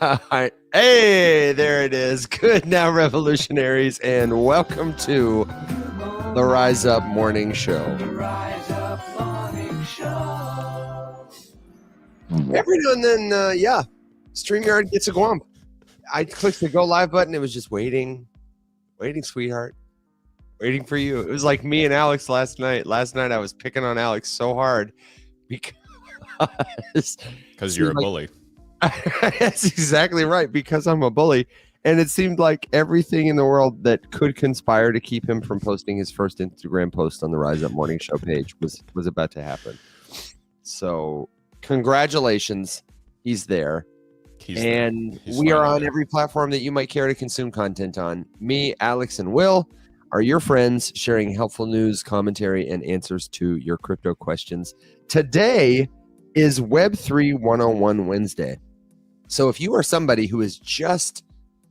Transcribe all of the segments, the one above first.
Hey, there it is. Good now, revolutionaries, and welcome to the Rise Up Morning Show. Every now and then, StreamYard gets a glump. I clicked the go live button. It was just waiting, sweetheart, waiting for you. It was like me and Alex last night. Last night I was picking on Alex so hard because you're a bully. That's exactly right, because I'm a bully. And it seemed like everything in the world that could conspire to keep him from posting his first Instagram post on the Rise Up Morning Show page was about to happen. So congratulations. He's there. We are on every platform that you might care to consume content on. Me, Alex, and Will are your friends, sharing helpful news, commentary, and answers to your crypto questions. Today is Web3 101 Wednesday. So if you are somebody who is just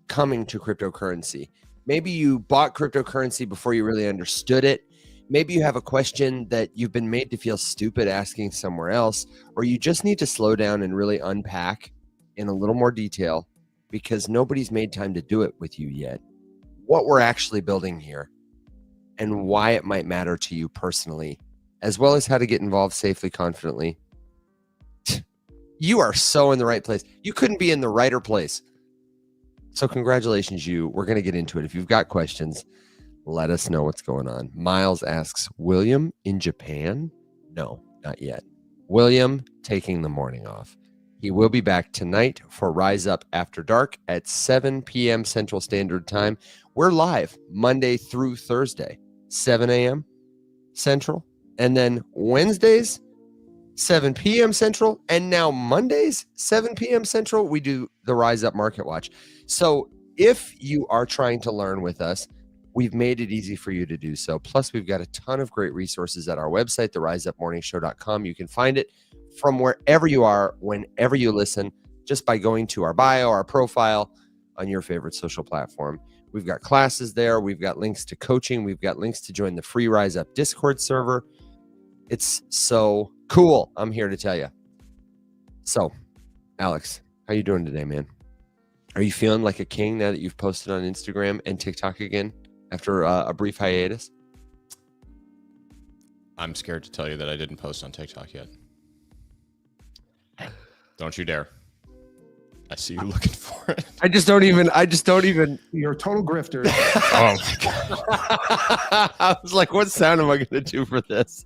coming to cryptocurrency, maybe you bought cryptocurrency before you really understood it, maybe you have a question that you've been made to feel stupid asking somewhere else, or you just need to slow down and really unpack in a little more detail because nobody's made time to do it with you yet, what we're actually building here and why it might matter to you personally, as well as how to get involved safely, confidently. You are so in the right place. You couldn't be in the righter place. So congratulations, you. We're going to get into it. If you've got questions, let us know what's going on. Miles asks, William in Japan? No, not yet. William taking the morning off. He will be back tonight for Rise Up After Dark at 7 p.m. Central Standard Time. We're live Monday through Thursday, 7 a.m. Central. And then Wednesdays, 7 p.m. Central, and now Mondays, 7 p.m. Central, we do the Rise Up Market Watch. So if you are trying to learn with us, we've made it easy for you to do so. Plus, we've got a ton of great resources at our website, theriseupmorningshow.com. You can find it from wherever you are, whenever you listen, just by going to our bio, our profile on your favorite social platform. We've got classes there. We've got links to coaching. We've got links to join the free Rise Up Discord server. It's so cool. I'm here to tell you. So, Alex, how you doing today, man? Are you feeling like a king now that you've posted on Instagram and TikTok again after a brief hiatus? I'm scared to tell you that I didn't post on TikTok yet. Don't you dare. I see you looking for it. I just don't even. You're a total grifter. Oh my God. I was like, what sound am I going to do for this?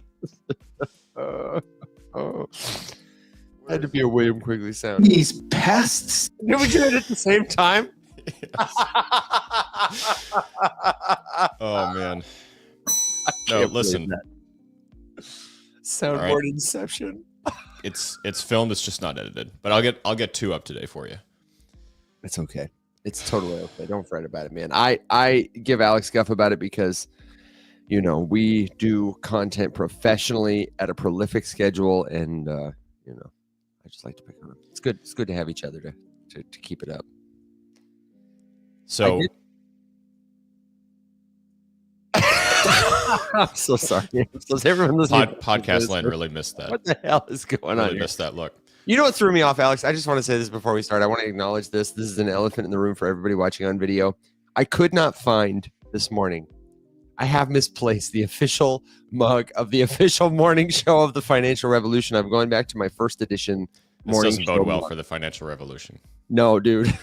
Had to be a William Quigley sound. These pests. Did we do it at the same time? Oh man. No, listen. Soundboard right. Inception. It's filmed. It's just not edited. But I'll get two up today for you. It's okay. It's totally okay. Don't fret about it, man. I give Alex guff about it because, you know, we do content professionally at a prolific schedule, and you know, I just like to pick on him. It's good. It's good to have each other to keep it up. So. I'm so sorry. Everyone listening podcast land really missed that. What the hell is going on here? Missed that look. You know what threw me off, Alex? I just want to say this before we start. I want to acknowledge this. This is an elephant in the room for everybody watching on video. I could not find this morning. I have misplaced the official mug of the official morning show of the Financial Revolution. I'm going back to my first edition morning show. This doesn't bode well for the Financial Revolution. No, dude.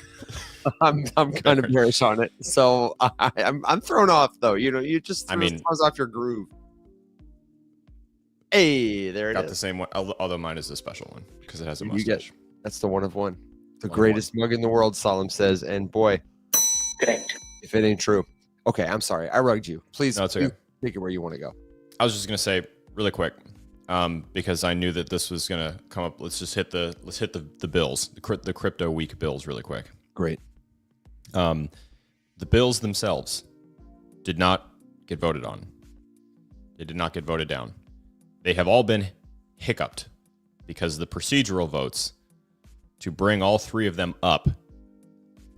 I'm kind of bearish on it. So I'm thrown off, though. You know, you just throws off your groove. Hey, there it is. Got the same one, although mine is a special one because it has a mustache. That's the one of one. The greatest mug in the world, Solemn says. And boy, if it ain't true. Okay, I'm sorry. I rugged you. Please, no, it's okay. Take it where you want to go. I was just going to say really quick, because I knew that this was going to come up. Let's hit the bills, the crypto week bills really quick. Great. The bills themselves did not get voted on. They did not get voted down. They have all been hiccuped because the procedural votes to bring all three of them up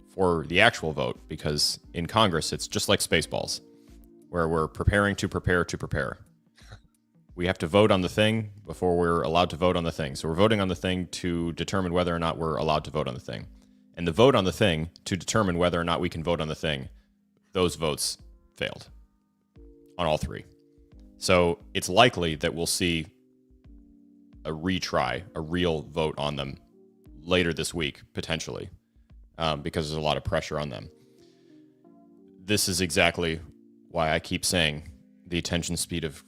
for the actual vote, because in Congress, it's just like Spaceballs, where we're preparing to prepare to prepare. We have to vote on the thing before we're allowed to vote on the thing. So we're voting on the thing to determine whether or not we're allowed to vote on the thing. And the vote on the thing to determine whether or not we can vote on the thing, those votes failed on all three. So it's likely that we'll see a retry, a real vote on them later this week, potentially, because there's a lot of pressure on them. This is exactly why I keep saying the attention speed of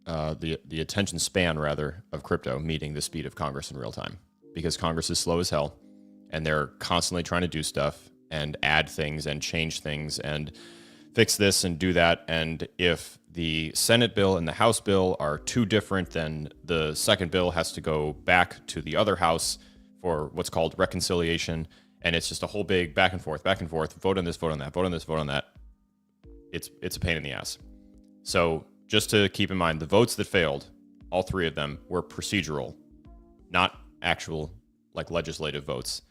the attention span rather of crypto meeting the speed of Congress in real time, because Congress is slow as hell and they're constantly trying to do stuff and add things and change things and fix this and do that. And if the Senate bill and the House bill are too different, then the second bill has to go back to the other house for what's called reconciliation. And it's just a whole big back and forth, vote on this, vote on that, vote on this, vote on that. It's a pain in the ass. So just to keep in mind, the votes that failed, all three of them were procedural, not actual like legislative votes.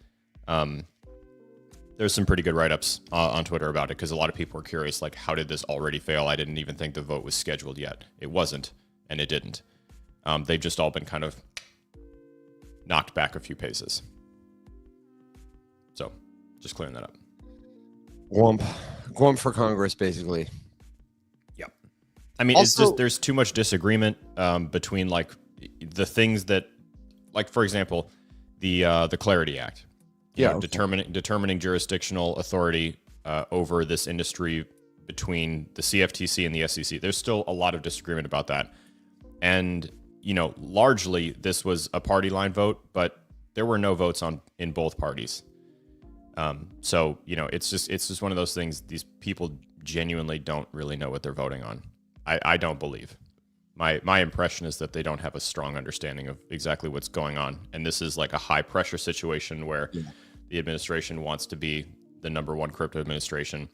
There's some pretty good write-ups on Twitter about it because a lot of people were curious, like, how did this already fail? I didn't even think the vote was scheduled yet. It wasn't, and it didn't. They've just all been kind of knocked back a few paces. So just clearing that up. Gwump for Congress, basically. Yep. I mean, it's just there's too much disagreement between like the things that, like, for example, the Clarity Act. Determining jurisdictional authority over this industry between the CFTC and the SEC. There's still a lot of disagreement about that. And, you know, largely this was a party line vote, but there were no votes in both parties. So, you know, it's just one of those things. These people genuinely don't really know what they're voting on. I don't believe. My impression is that they don't have a strong understanding of exactly what's going on. And this is like a high pressure situation where the administration wants to be the number one crypto administration.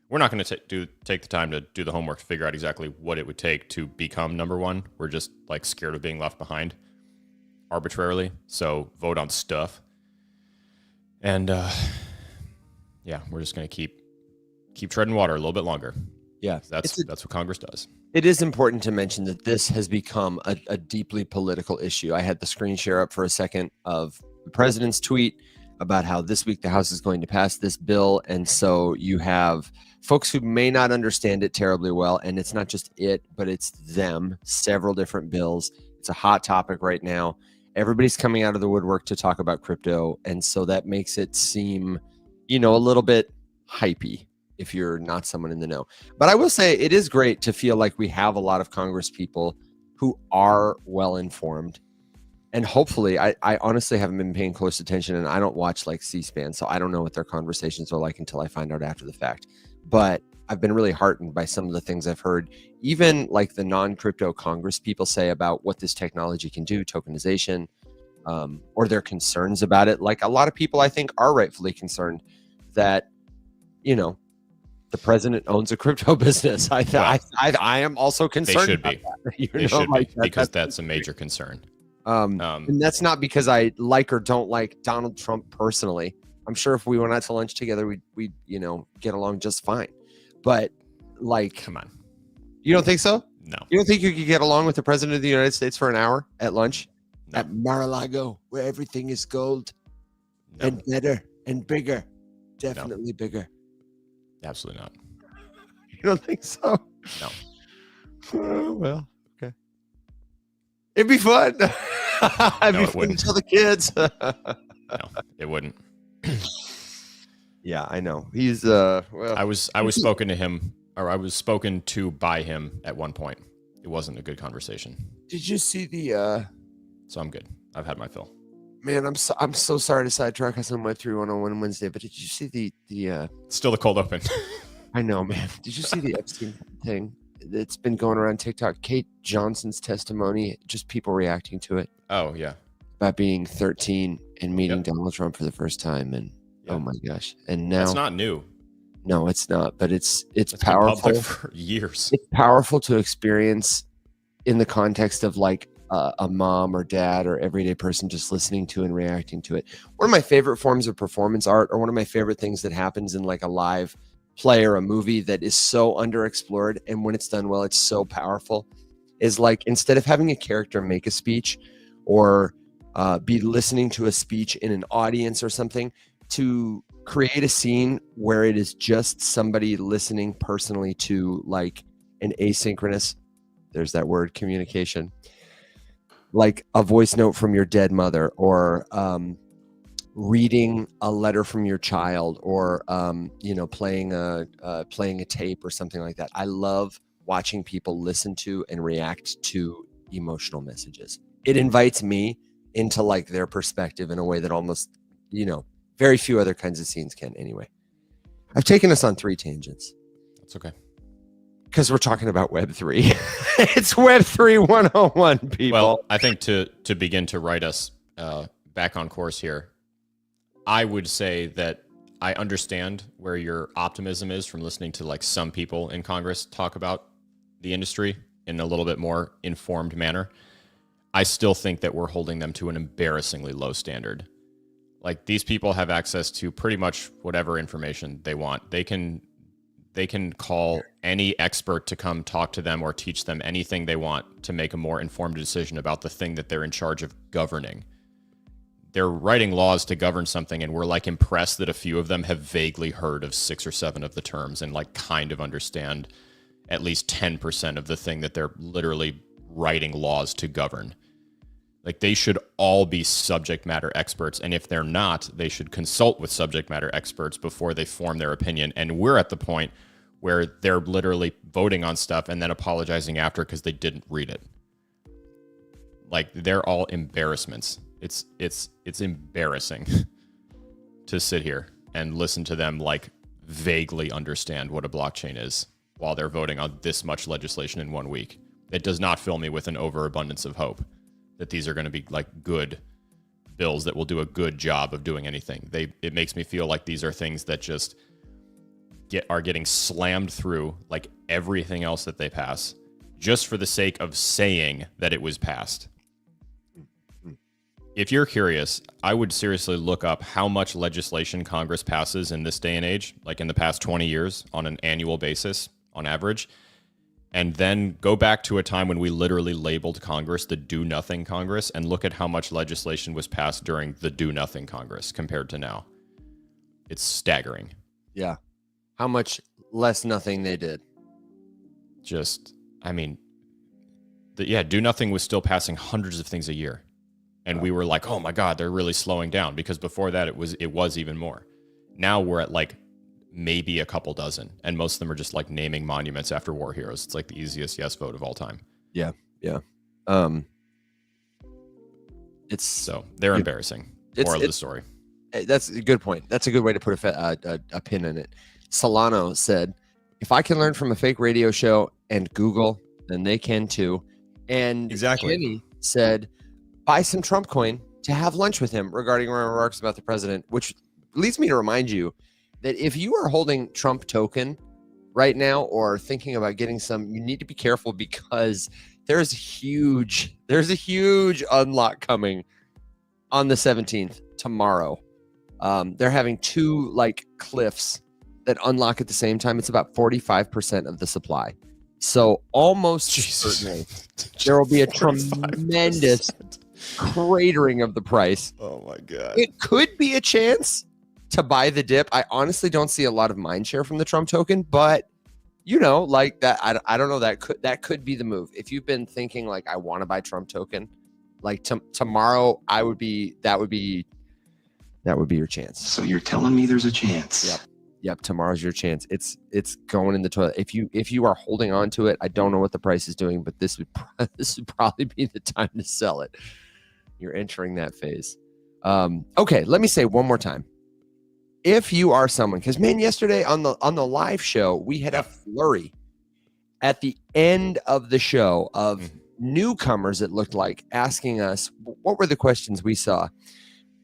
We're not going to take the time to do the homework to figure out exactly what it would take to become number one. We're just like scared of being left behind arbitrarily. So vote on stuff. And yeah, we're just going to keep treading water a little bit longer. Yeah, that's what Congress does. It is important to mention that this has become a deeply political issue. I had the screen share up for a second of the president's tweet about how this week the House is going to pass this bill. And so you have folks who may not understand it terribly well. And it's not just it, but it's them, several different bills. It's a hot topic right now. Everybody's coming out of the woodwork to talk about crypto. And so that makes it seem, you know, a little bit hypey if you're not someone in the know. But I will say it is great to feel like we have a lot of Congress people who are well informed. And hopefully, I honestly haven't been paying close attention, and I don't watch like C-SPAN, so I don't know what their conversations are like until I find out after the fact. But I've been really heartened by some of the things I've heard, even like the non-crypto Congress people say about what this technology can do, tokenization, or their concerns about it. Like a lot of people, I think, are rightfully concerned that, you know, the president owns a crypto business. I am also concerned. They should be. They should be, because that's a major concern. And that's not because I like or don't like Donald Trump personally. I'm sure if we went out to lunch together, we'd you know, get along just fine. But like, come on, you don't think so? No. You don't think you could get along with the president of the United States for an hour at lunch? No. At Mar-a-Lago, where everything is gold and better and bigger, definitely bigger. Absolutely not. You don't think so? No. Well, okay. It'd be fun. It'd be fun to tell the kids. No, it wouldn't. Yeah, I know. He's well. I was spoken to him, or I was spoken to by him at one point. It wasn't a good conversation. Did you see the? So I'm good. I've had my fill. Man, I'm so sorry to sidetrack us on Web3 101 Wednesday, but did you see the Still the cold open. I know, man. Did you see the Epstein thing? It's been going around TikTok. Kate Johnson's testimony, just people reacting to it. Oh yeah. About being 13 and meeting Donald Trump for the first time, and oh my gosh! And now it's not new. No, it's not. But it's Been powerful public for years. It's powerful to experience in the context of like a mom or dad or everyday person just listening to and reacting to it. One of my favorite forms of performance art, or one of my favorite things that happens in like a live play or a movie that is so underexplored, and when it's done well, it's so powerful, is like instead of having a character make a speech or be listening to a speech in an audience or something, to create a scene where it is just somebody listening personally to like an asynchronous, there's that word, communication, like a voice note from your dead mother, or reading a letter from your child, or playing a tape or something like that. I love watching people listen to and react to emotional messages. It invites me into like their perspective in a way that almost, very few other kinds of scenes can. Anyway, I've taken us on 3 tangents. That's okay. Because we're talking about Web3. It's Web3 101, people. Well, I think to begin to write us back on course here, I would say that I understand where your optimism is from listening to like some people in Congress talk about the industry in a little bit more informed manner. I still think that we're holding them to an embarrassingly low standard. Like, these people have access to pretty much whatever information they want. They can call any expert to come talk to them or teach them anything they want to make a more informed decision about the thing that they're in charge of governing. They're writing laws to govern something, and we're like impressed that a few of them have vaguely heard of 6 or 7 of the terms and like kind of understand at least 10% of the thing that they're literally writing laws to govern. Like, they should all be subject matter experts, and if they're not, they should consult with subject matter experts before they form their opinion. And we're at the point where they're literally voting on stuff and then apologizing after because they didn't read it. Like, they're all embarrassments. It's embarrassing to sit here and listen to them like vaguely understand what a blockchain is while they're voting on this much legislation in 1 week. It does not fill me with an overabundance of hope that these are going to be like good bills that will do a good job of doing anything. It makes me feel like these are things that just are getting slammed through like everything else that they pass, just for the sake of saying that it was passed. If you're curious, I would seriously look up how much legislation Congress passes in this day and age, like in the past 20 years on an annual basis on average, and then go back to a time when we literally labeled Congress the do-nothing Congress and look at how much legislation was passed during the do-nothing Congress compared to now. It's staggering. Yeah. How much less nothing they did. Just, I mean, do-nothing was still passing hundreds of things a year. And we were like, oh my God, they're really slowing down, because before that it was even more. Now we're at like maybe a couple dozen, and most of them are just like naming monuments after war heroes. It's like the easiest yes vote of all time. Yeah. They're embarrassing. Moral of the story. That's a good point. That's a good way to put a pin in it. Solano said, if I can learn from a fake radio show and Google, then they can too. And exactly. Jenny said, buy some Trump coin to have lunch with him regarding remarks about the president, which leads me to remind you that if you are holding Trump token right now or thinking about getting some, you need to be careful, because there's a huge unlock coming on the 17th, tomorrow. They're having 2 like cliffs that unlock at the same time. It's about 45% of the supply. So almost certainly there will be a tremendous cratering of the price. Oh my God. It could be a chance to buy the dip. I honestly don't see a lot of mind share from the Trump token, but like that, I don't know, that could be the move. If you've been thinking like, I want to buy Trump token, like tomorrow, that would be your chance. So you're telling me there's a chance? Yep. Tomorrow's your chance. It's going in the toilet. If you are holding on to it, I don't know what the price is doing, but this would probably be the time to sell it. You're entering that phase. Okay, let me say one more time. If you are someone, because man, yesterday on the live show, we had a flurry at the end of the show of newcomers, it looked like, asking us, what were the questions we saw?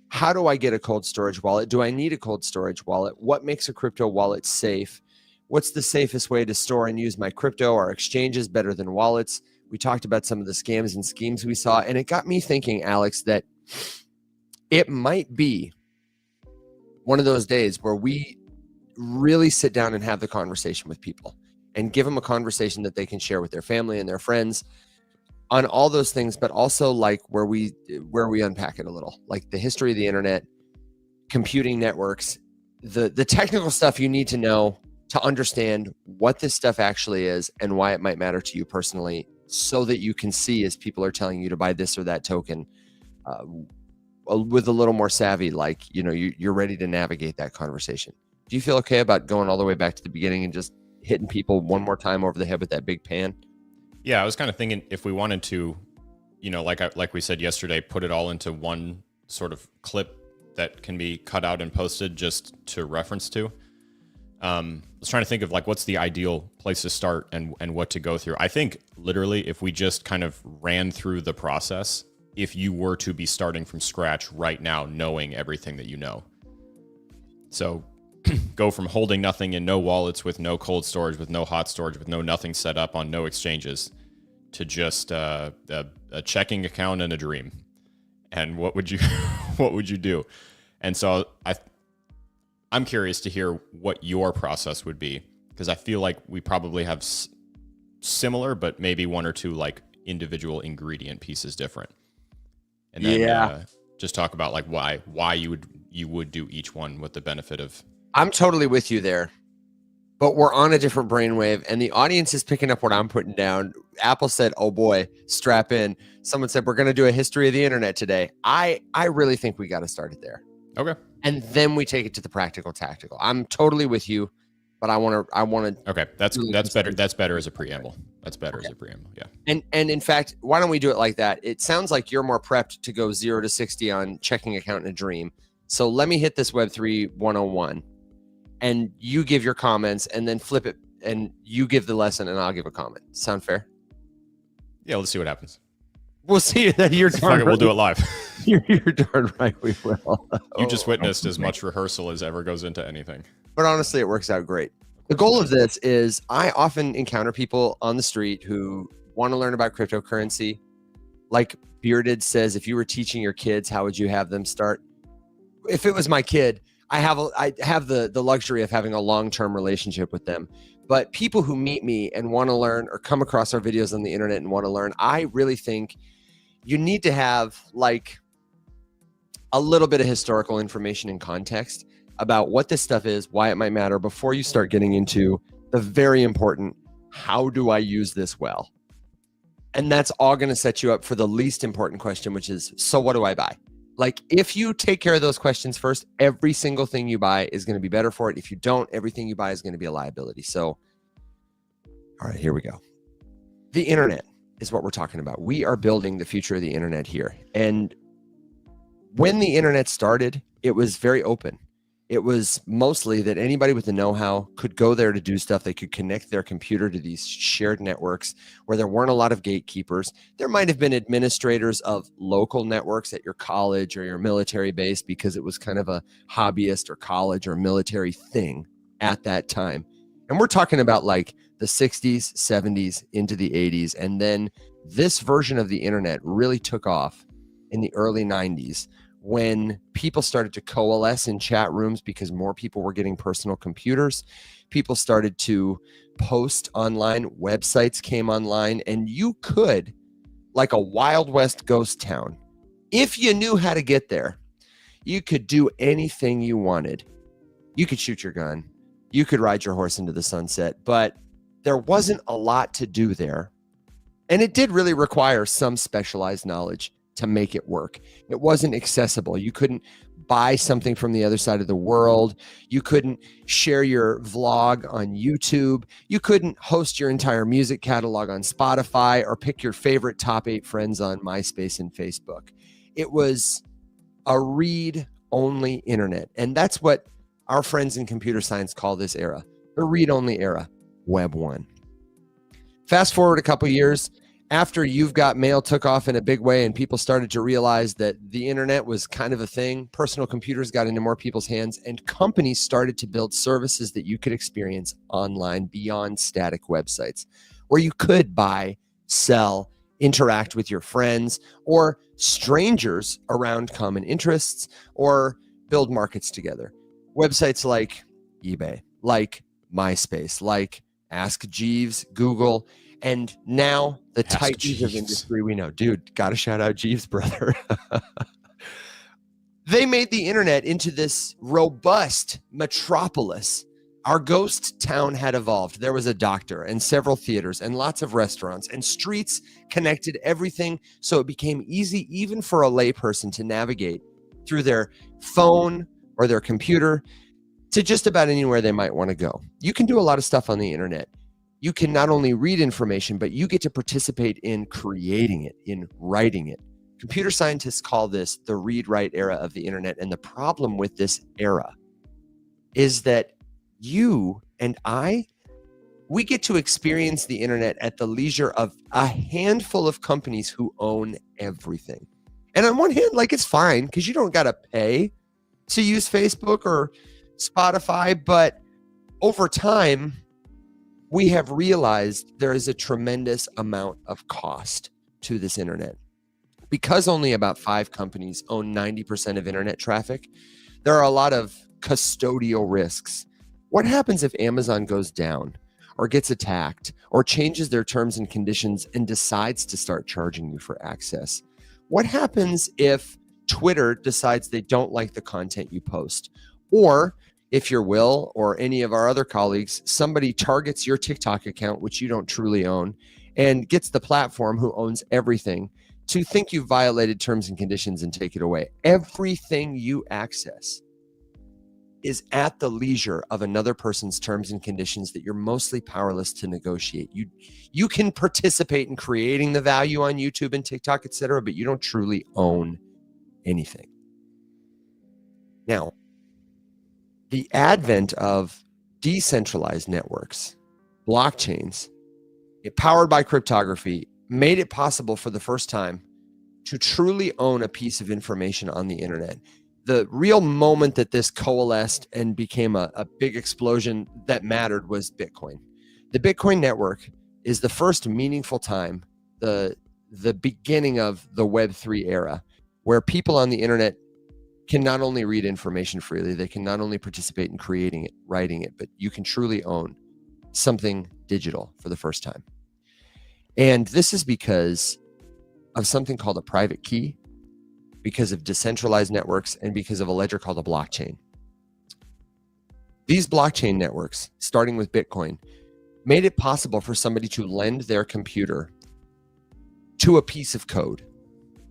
How do I get a cold storage wallet? Do I need a cold storage wallet? What makes a crypto wallet safe? What's the safest way to store and use my crypto? Are exchanges better than wallets? We talked about some of the scams and schemes we saw, and it got me thinking, Alex, that it might be one of those days where we really sit down and have the conversation with people and give them a conversation that they can share with their family and their friends on all those things, but also like where we unpack it a little, like the history of the internet, computing networks, the technical stuff you need to know to understand what this stuff actually is and why it might matter to you personally, so that you can see as people are telling you to buy this or that token with a little more savvy, like, you're ready to navigate that conversation. Do you feel okay about going all the way back to the beginning and just hitting people one more time over the head with that big pan? Yeah, I was kind of thinking if we wanted to, like we said yesterday, put it all into one sort of clip that can be cut out and posted just to reference to. I was trying to think of like what's the ideal place to start and what to go through. I think literally if we just kind of ran through the process, if you were to be starting from scratch right now, knowing everything that you know. So go from holding nothing in no wallets, with no cold storage, with no hot storage, with no nothing set up on no exchanges, to just a checking account and a dream. And what would you do? And so I'm curious to hear what your process would be, because I feel like we probably have similar, but maybe one or two like individual ingredient pieces different. And then just talk about like why you would do each one with the benefit of. I'm totally with you there, but we're on a different brainwave, and the audience is picking up what I'm putting down. Apple said, "Oh boy, strap in." Someone said, "We're going to do a history of the internet today." I really think we got to start it there. Okay. And then we take it to the practical tactical. I'm totally with you, but I want to. Okay. That's better. That's better as a preamble. That's better as a preamble. Yeah. And in fact, why don't we do it like that? It sounds like you're more prepped to go 0 to 60 on checking account and a dream. So let me hit this Web3 101, and you give your comments, and then flip it, and you give the lesson, and I'll give a comment. Sound fair? Yeah. Let's see what happens. We'll see that you're darn right. We'll do it live. You're darn right we will. You just witnessed as much rehearsal as ever goes into anything. But honestly, it works out great. The goal of this is I often encounter people on the street who want to learn about cryptocurrency. Like Bearded says, if you were teaching your kids, how would you have them start? If it was my kid, I have the luxury of having a long-term relationship with them. But people who meet me and want to learn, or come across our videos on the internet and want to learn, I really think you need to have like a little bit of historical information and context about what this stuff is, why it might matter, before you start getting into the very important, how do I use this well? And that's all going to set you up for the least important question, which is, so what do I buy? Like, if you take care of those questions first, every single thing you buy is going to be better for it. If you don't, everything you buy is going to be a liability. So, all right, here we go. The internet is what we're talking about. We are building the future of the internet here. And when the internet started, it was very open. It was mostly that anybody with the know-how could go there to do stuff. They could connect their computer to these shared networks where there weren't a lot of gatekeepers. There might have been administrators of local networks at your college or your military base, because it was kind of a hobbyist or college or military thing at that time. And we're talking about like the 60s, 70s into the 80s. And then this version of the internet really took off in the early 90s, when people started to coalesce in chat rooms because more people were getting personal computers. People started to post online, websites came online, and you could, like a Wild West ghost town, if you knew how to get there, you could do anything you wanted. You could shoot your gun, you could ride your horse into the sunset, but there wasn't a lot to do there. And it did really require some specialized knowledge to make it work. It wasn't accessible. You couldn't buy something from the other side of the world. You couldn't share your vlog on YouTube. You couldn't host your entire music catalog on Spotify, or pick your favorite top 8 friends on MySpace and Facebook. It was a read-only internet. And that's what our friends in computer science call this era, the read-only era, Web 1. Fast forward a couple years, after You've Got Mail took off in a big way and people started to realize that the internet was kind of a thing, personal computers got into more people's hands, and companies started to build services that you could experience online beyond static websites, where you could buy, sell, interact with your friends or strangers around common interests, or build markets together. Websites like eBay, like MySpace, like Ask Jeeves, Google, and now the titans of industry we know. Dude, got to shout out Jeeves, brother. They made the internet into this robust metropolis. Our ghost town had evolved. There was a doctor and several theaters and lots of restaurants, and streets connected everything, so it became easy even for a layperson to navigate through their phone or their computer to just about anywhere they might want to go. You can do a lot of stuff on the internet. You can not only read information, but you get to participate in creating it, in writing it. Computer scientists call this the read-write era of the internet. And the problem with this era is that you and we get to experience the internet at the leisure of a handful of companies who own everything. And on one hand, like, it's fine because you don't got to pay to use Facebook or Spotify. But over time, we have realized there is a tremendous amount of cost to this internet. Because only about 5 companies own 90% of internet traffic, there are a lot of custodial risks. What happens if Amazon goes down or gets attacked or changes their terms and conditions and decides to start charging you for access? What happens if Twitter decides they don't like the content you post? Or if your Will or any of our other colleagues, somebody targets your TikTok account, which you don't truly own, and gets the platform who owns everything to think you've violated terms and conditions and take it away. Everything you access is at the leisure of another person's terms and conditions that you're mostly powerless to negotiate. You can participate in creating the value on YouTube and TikTok, etc., but you don't truly own anything. Now, the advent of decentralized networks, blockchains, powered by cryptography, made it possible for the first time to truly own a piece of information on the internet. The real moment that this coalesced and became a big explosion that mattered was Bitcoin. The Bitcoin network is the first meaningful time, the beginning of the Web3 era, where people on the internet can not only read information freely, they can not only participate in creating it, writing it, but you can truly own something digital for the first time. And this is because of something called a private key, because of decentralized networks, and because of a ledger called a blockchain. These blockchain networks, starting with Bitcoin, made it possible for somebody to lend their computer to a piece of code.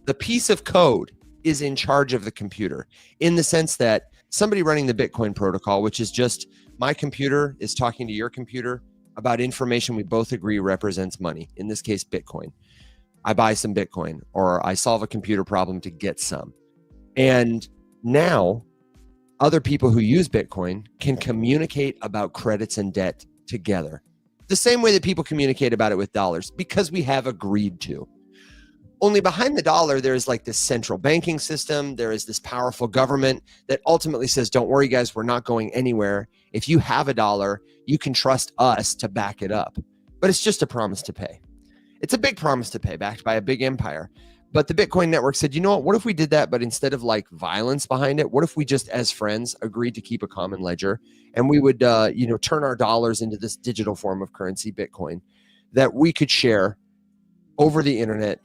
The piece of code is in charge of the computer, in the sense that somebody running the Bitcoin protocol, which is just my computer is talking to your computer about information we both agree represents money, in this case, Bitcoin. I buy some Bitcoin, or I solve a computer problem to get some. And now other people who use Bitcoin can communicate about credits and debt together, the same way that people communicate about it with dollars, because we have agreed to. Only behind the dollar, there's like this central banking system. There is this powerful government that ultimately says, don't worry, guys, we're not going anywhere. If you have a dollar, you can trust us to back it up. But it's just a promise to pay. It's a big promise to pay, backed by a big empire. But the Bitcoin network said, you know what if we did that, but instead of like violence behind it, what if we just as friends agreed to keep a common ledger, and we would turn our dollars into this digital form of currency, Bitcoin, that we could share over the internet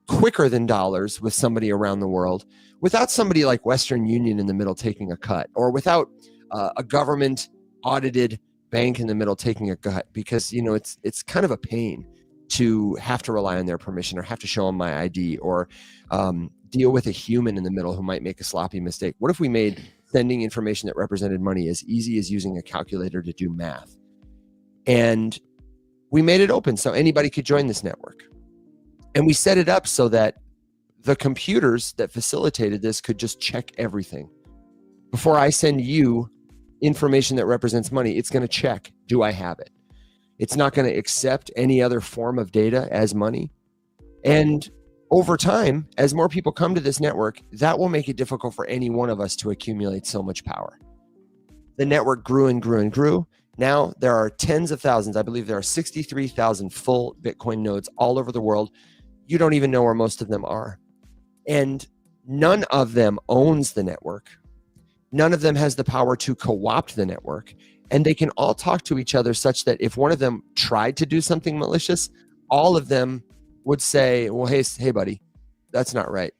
quicker than dollars with somebody around the world, without somebody like Western Union in the middle taking a cut, or without a government audited bank in the middle taking a cut, because it's kind of a pain to have to rely on their permission, or have to show them my ID, or deal with a human in the middle who might make a sloppy mistake. What if we made sending information that represented money as easy as using a calculator to do math? And we made it open so anybody could join this network. And we set it up so that the computers that facilitated this could just check everything. Before I send you information that represents money, it's going to check, do I have it? It's not going to accept any other form of data as money. And over time, as more people come to this network, that will make it difficult for any one of us to accumulate so much power. The network grew and grew and grew. Now there are tens of thousands. I believe there are 63,000 full Bitcoin nodes all over the world. You don't even know where most of them are. And none of them owns the network. None of them has the power to co-opt the network. And they can all talk to each other such that if one of them tried to do something malicious, all of them would say, well, hey buddy, that's not right.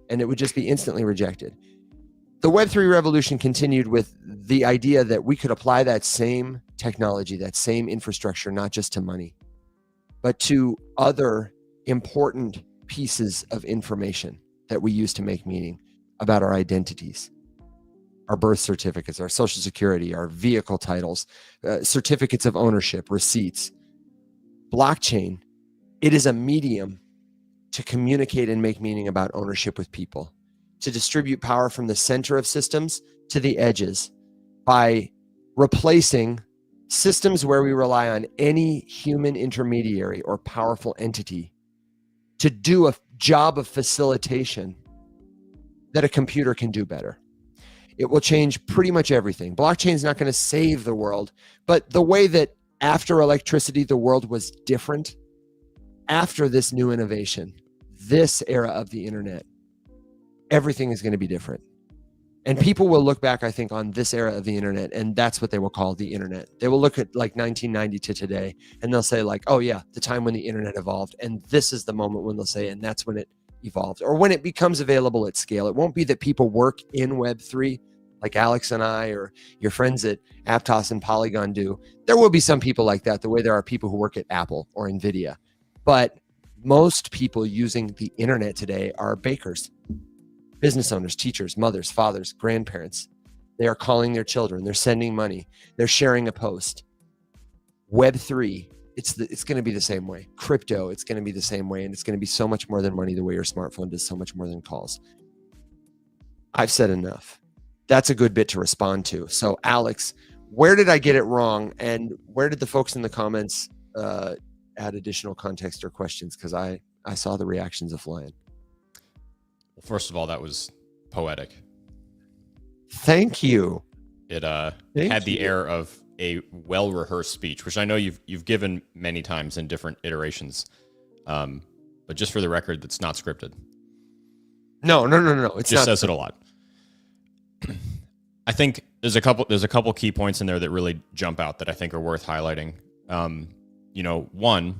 And it would just be instantly rejected. The Web3 revolution continued with the idea that we could apply that same technology, that same infrastructure, not just to money, but to other important pieces of information that we use to make meaning about our identities, our birth certificates, our social security, our vehicle titles, certificates of ownership, receipts. Blockchain, it is a medium to communicate and make meaning about ownership with people, to distribute power from the center of systems to the edges by replacing systems where we rely on any human intermediary or powerful entity to do a job of facilitation that a computer can do better. It will change pretty much everything. Blockchain is not going to save the world, but the way that after electricity, the world was different, after this new innovation, this era of the internet, everything is going to be different. And people will look back, I think, on this era of the internet, and that's what they will call the internet. They will look at like 1990 to today, and they'll say like, oh yeah, the time when the internet evolved. And this is the moment when they'll say, and that's when it evolved, or when it becomes available at scale. It won't be that people work in Web3 like Alex and I, or your friends at Aptos and Polygon do. There will be some people like that, the way there are people who work at Apple or NVIDIA. But most people using the internet today are bakers, business owners, teachers, mothers, fathers, grandparents. They are calling their children. They're sending money. They're sharing a post. Web3, it's going to be the same way. Crypto, it's going to be the same way. And it's going to be so much more than money, the way your smartphone does so much more than calls. I've said enough. That's a good bit to respond to. So Alex, where did I get it wrong? And where did the folks in the comments add additional context or questions? Because I saw the reactions of flying. Well, first of all, that was poetic. Thank you. It had the air of a well-rehearsed speech, which I know you've given many times in different iterations. But just for the record, that's not scripted. No. It's just not. Says it a lot. I think there's a couple key points in there that really jump out that I think are worth highlighting. One,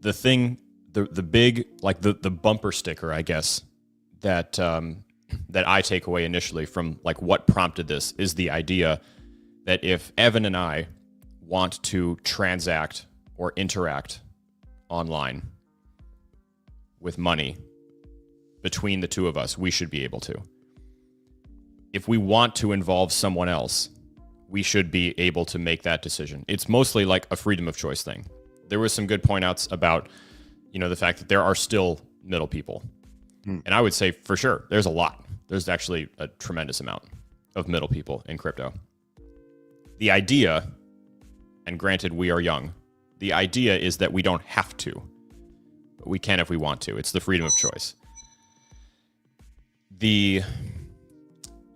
the big, like the bumper sticker, I guess, that I take away initially from like what prompted this is the idea that if Evan and I want to transact or interact online with money between the two of us, we should be able to. If we want to involve someone else, we should be able to make that decision. It's mostly like a freedom of choice thing. There was some good point outs about, the fact that there are still middle people. And I would say for sure, there's a lot. There's actually a tremendous amount of middle people in crypto. The idea, and granted we are young, the idea is that we don't have to, but we can if we want to. It's the freedom of choice. The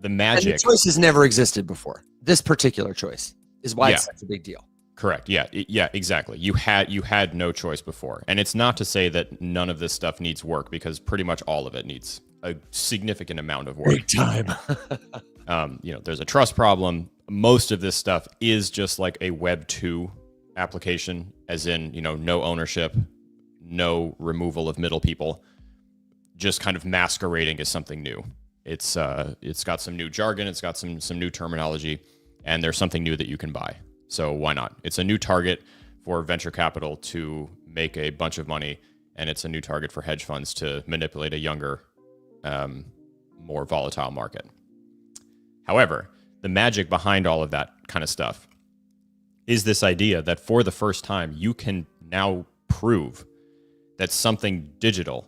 magic. And the choice has never existed before. This particular choice is why it's such a big deal. Correct. Yeah, exactly. You had no choice before. And it's not to say that none of this stuff needs work, because pretty much all of it needs a significant amount of work. Big time. There's a trust problem. Most of this stuff is just like a Web 2 application, as in, no ownership, no removal of middle people, just kind of masquerading as something new. It's got some new jargon, it's got some new terminology, and there's something new that you can buy. So why not? It's a new target for venture capital to make a bunch of money, and it's a new target for hedge funds to manipulate a younger, more volatile market. However, the magic behind all of that kind of stuff is this idea that for the first time, you can now prove that something digital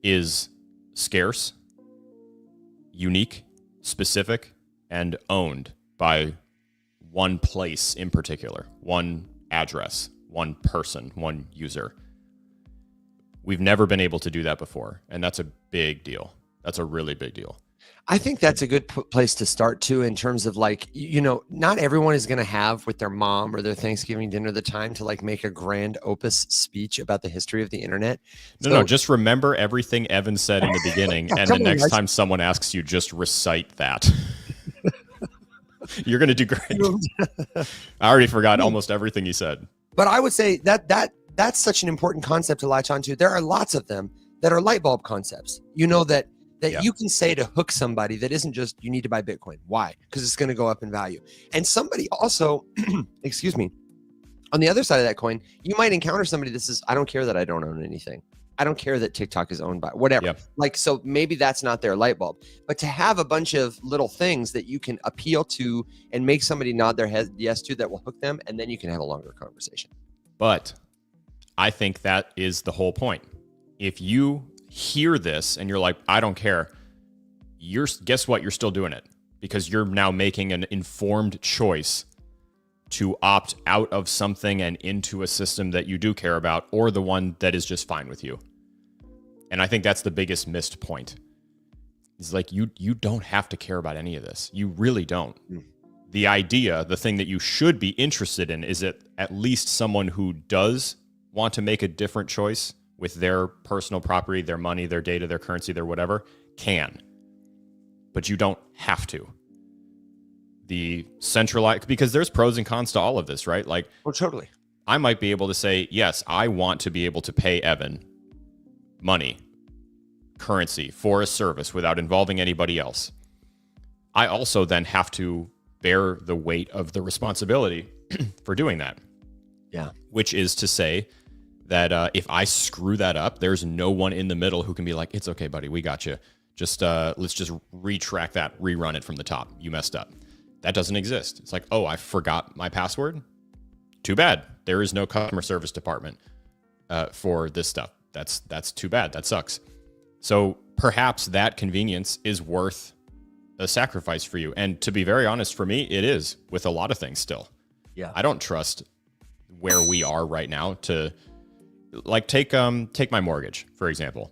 is scarce, unique, specific, and owned by one place in particular, one address, one person, one user. We've never been able to do that before, and that's a big deal. That's a really big deal. I think that's a good place to start too, in terms of like, not everyone is going to have with their mom or their Thanksgiving dinner the time to like make a grand opus speech about the history of the internet. No, just remember everything Evan said in the beginning, and the next time someone asks you, just recite that. You're going to do great. I already forgot almost everything you said. But I would say that's such an important concept to latch onto. There are lots of them that are light bulb concepts. That that Yeah. you can say to hook somebody that isn't just you need to buy Bitcoin. Why? Because it's going to go up in value. And somebody also, excuse me, on the other side of that coin, you might encounter somebody that says, I don't care that I don't own anything. I don't care that TikTok is owned by whatever. Yep. Like, so maybe that's not their light bulb, but to have a bunch of little things that you can appeal to and make somebody nod their head yes to, that will hook them. And then you can have a longer conversation. But I think that is the whole point. If you hear this and you're like, I don't care, guess what? You're still doing it because you're now making an informed choice to opt out of something and into a system that you do care about, or the one that is just fine with you. And I think that's the biggest missed point. It's like, you don't have to care about any of this. You really don't. The idea, the thing that you should be interested in is that at least someone who does want to make a different choice with their personal property, their money, their data, their currency, their whatever, can. But you don't have to. The centralized, because there's pros and cons to all of this, right? Like, Oh, totally. I might be able to say, yes, I want to be able to pay Evan money, currency for a service without involving anybody else. I also then have to bear the weight of the responsibility for doing that. Yeah. Which is to say that if I screw that up, there's no one in the middle who can be like, it's okay, buddy, we got you. Just let's just retrack that, rerun it from the top. You messed up. That doesn't exist. It's like, oh, I forgot my password. Too bad. There is no customer service department for this stuff. That's too bad. That sucks. So perhaps that convenience is worth a sacrifice for you. And to be very honest, for me, it is with a lot of things still. Yeah. I don't trust where we are right now to, like, take my mortgage, for example.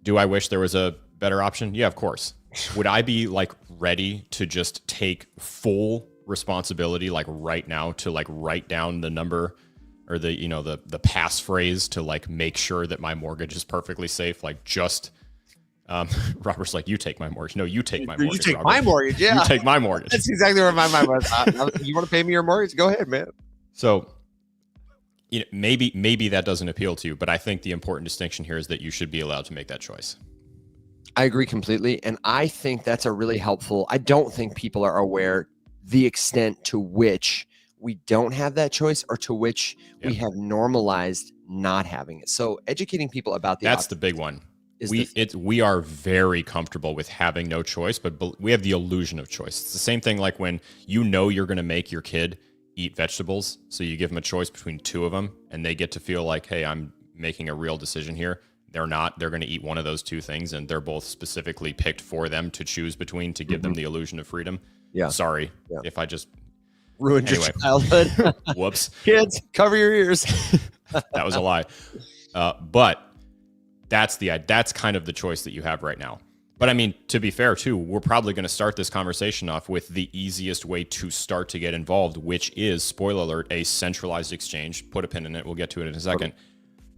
Do I wish there was a better option? Yeah, of course. Would I be like ready to just take full responsibility like right now to like write down the number or the, you know, the passphrase to like make sure that my mortgage is perfectly safe? Like, just Robert's like, you take my mortgage. No, you take my mortgage. You take Robert. my mortgage. Yeah. You take my mortgage. That's exactly where my mind was. You want to pay me your mortgage? Go ahead, man. So, you know, maybe that doesn't appeal to you, but I think the important distinction here is that you should be allowed to make that choice. I agree completely. And I think that's a really helpful, I don't think people are aware the extent to which we don't have that choice, or to which we have normalized not having it. So educating people about that's the big one. is We are very comfortable with having no choice, but we have the illusion of choice. It's the same thing like when you know you're going to make your kid eat vegetables, so you give them a choice between two of them, and they get to feel like, hey, I'm making a real decision here. They're not. They're going to eat one of those two things, and they're both specifically picked for them to choose between to give them the illusion of freedom. Yeah. Sorry if I just ruined your childhood. Whoops. Kids, cover your ears. That was a lie. But that's kind of the choice that you have right now. But I mean, to be fair too, we're probably going to start this conversation off with the easiest way to start to get involved, which is, spoiler alert, a centralized exchange. Put a pin in it. We'll get to it in a second. Okay.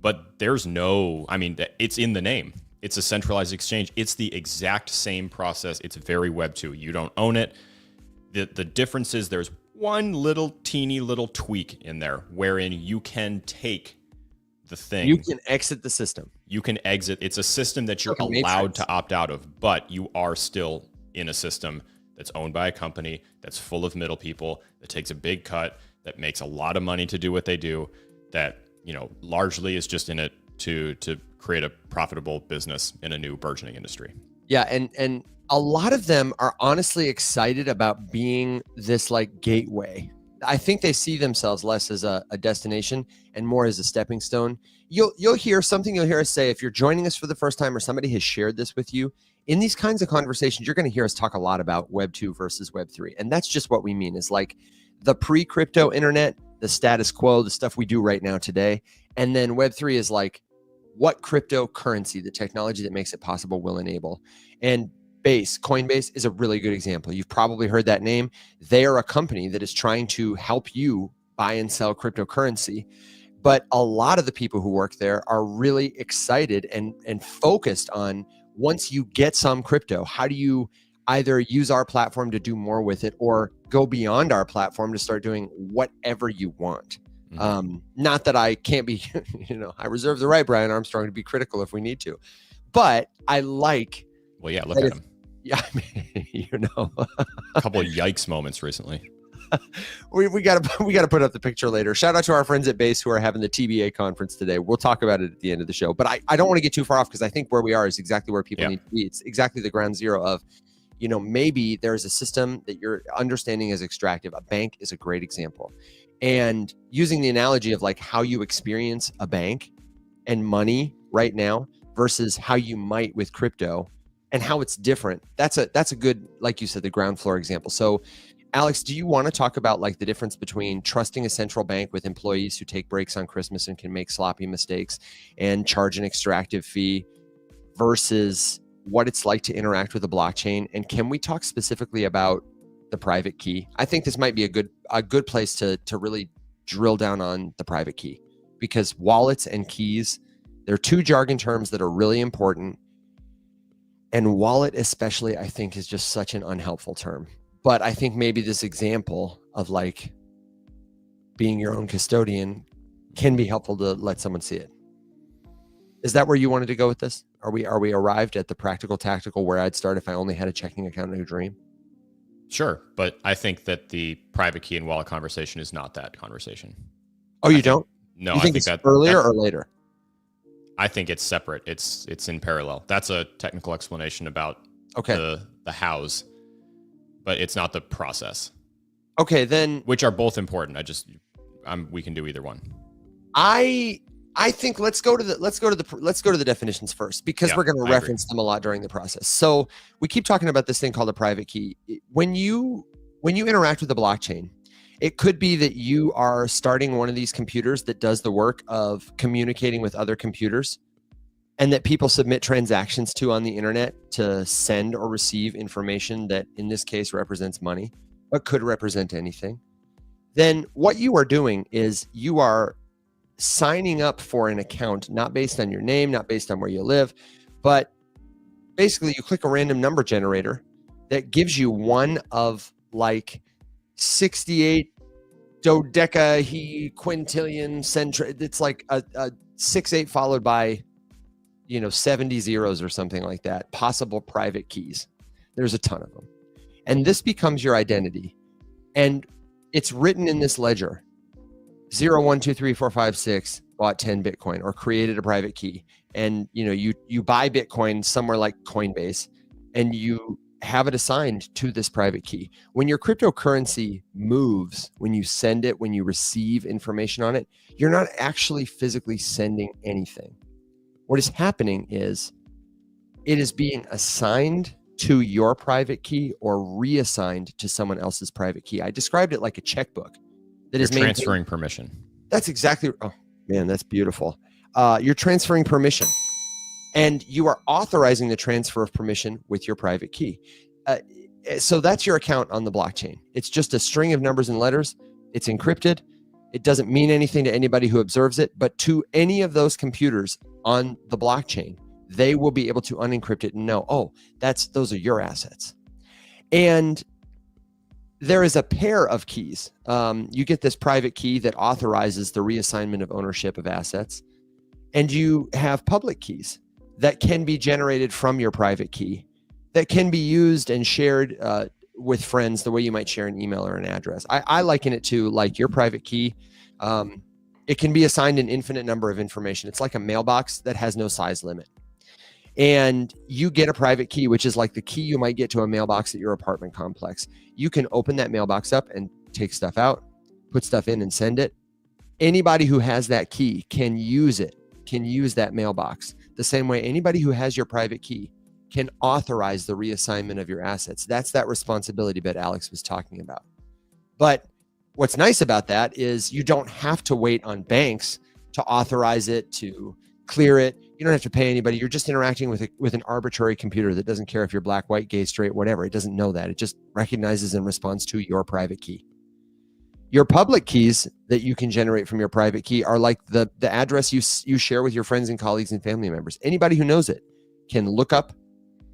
But there's it's in the name. It's a centralized exchange. It's the exact same process. It's very Web2. You don't own it. The difference is there's one little teeny little tweak in there wherein you can take the thing. You can exit the system. You can exit. It's a system that you're allowed to opt out of, but you are still in a system that's owned by a company that's full of middle people, that takes a big cut, that makes a lot of money to do what they do, that, you know, largely is just in it to create a profitable business in a new burgeoning industry. Yeah, and a lot of them are honestly excited about being this like gateway. I think they see themselves less as a destination and more as a stepping stone. You'll hear us say, if you're joining us for the first time or somebody has shared this with you, in these kinds of conversations, you're going to hear us talk a lot about Web 2 versus Web 3. And that's just what we mean, is like the pre-crypto internet, the status quo, the stuff we do right now today. And then Web 3 is like what cryptocurrency, the technology that makes it possible, will enable. And Coinbase is a really good example. You've probably heard that name. They are a company that is trying to help you buy and sell cryptocurrency. But a lot of the people who work there are really excited and focused on, once you get some crypto, how do you either use our platform to do more with it, or go beyond our platform to start doing whatever you want. Mm-hmm. Not that I can't be, I reserve the right, Brian Armstrong, to be critical if we need to. But I like Well, yeah, look that at if- him. Yeah, I mean, A couple of yikes moments recently. we gotta put up the picture later. Shout out to our friends at Base who are having the TBA conference today. We'll talk about it at the end of the show. But I don't want to get too far off because I think where we are is exactly where people need to be. It's exactly the ground zero of, maybe there's a system that you're understanding is extractive. A bank is a great example. And using the analogy of like how you experience a bank and money right now versus how you might with crypto and how it's different. That's a good, like you said, the ground floor example. So Alex, do you want to talk about like the difference between trusting a central bank with employees who take breaks on Christmas and can make sloppy mistakes and charge an extractive fee versus what it's like to interact with a blockchain? And can we talk specifically about the private key? I think this might be a good place to really drill down on the private key, because wallets and keys, they're two jargon terms that are really important. And wallet especially, I think, is just such an unhelpful term. But I think maybe this example of like being your own custodian can be helpful to let someone see it. Is that where you wanted to go with this? Are we arrived at the practical tactical where I'd start if I only had a checking account in a dream? Sure, but I think that the private key and wallet conversation is not that conversation. Oh, you don't? No, you think I think it's earlier or later? I think it's separate. It's in parallel. That's a technical explanation about the hows, but it's not the process. Okay, then which are both important. We can do either one. I think let's go to the definitions first, because we're going to reference them a lot during the process. So we keep talking about this thing called a private key. When you interact with the blockchain, it could be that you are starting one of these computers that does the work of communicating with other computers, and that people submit transactions to on the internet to send or receive information that in this case represents money, but could represent anything. Then what you are doing is you are signing up for an account, not based on your name, not based on where you live, but basically you click a random number generator that gives you one of like 68 dodecaquintillion it's like a 6-8 followed by 70 zeros or something like that, possible private keys. There's a ton of them, and this becomes your identity, and it's written in this ledger. 0, 1, 2, 3, 4, 5, 6 bought 10 Bitcoin or created a private key. And you buy Bitcoin somewhere like Coinbase, and you have it assigned to this private key. When your cryptocurrency moves, when you send it, when you receive information on it, you're not actually physically sending anything. What is happening is it is being assigned to your private key or reassigned to someone else's private key. I described it like a checkbook. You're transferring permission. That's exactly. Oh man, that's beautiful. You're transferring permission, and you are authorizing the transfer of permission with your private key. So that's your account on the blockchain. It's just a string of numbers and letters. It's encrypted. It doesn't mean anything to anybody who observes it, but to any of those computers on the blockchain, they will be able to unencrypt it and know, oh, those are your assets. And there is a pair of keys. You get this private key that authorizes the reassignment of ownership of assets. And you have public keys that can be generated from your private key that can be used and shared with friends the way you might share an email or an address. I liken it to like your private key. It can be assigned an infinite number of information. It's like a mailbox that has no size limit. And you get a private key, which is like the key you might get to a mailbox at your apartment complex. You can open that mailbox up and take stuff out, put stuff in and send it. Anybody who has that key can use it, can use that mailbox. The same way anybody who has your private key can authorize the reassignment of your assets. That's that responsibility that Alex was talking about. But what's nice about that is you don't have to wait on banks to authorize it, to clear it. You don't have to pay anybody. You're just interacting with an arbitrary computer that doesn't care if you're black, white, gay, straight, whatever. It doesn't know that. It just recognizes and responds to your private key. Your public keys that you can generate from your private key are like the address you share with your friends and colleagues and family members. Anybody who knows it can look up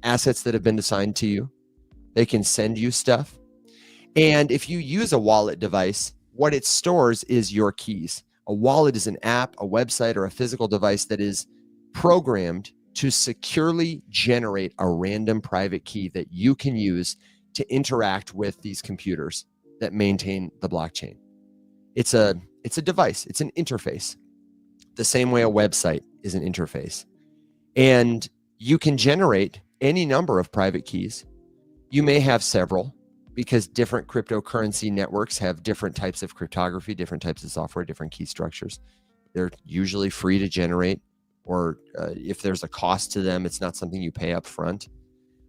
assets that have been assigned to you. They can send you stuff. And if you use a wallet device, what it stores is your keys. A wallet is an app, a website, or a physical device that is programmed to securely generate a random private key that you can use to interact with these computers that maintain the blockchain. It's a device. It's an interface. The same way a website is an interface. And you can generate any number of private keys. You may have several because different cryptocurrency networks have different types of cryptography, different types of software, different key structures. They're usually free to generate, or if there's a cost to them, it's not something you pay up front.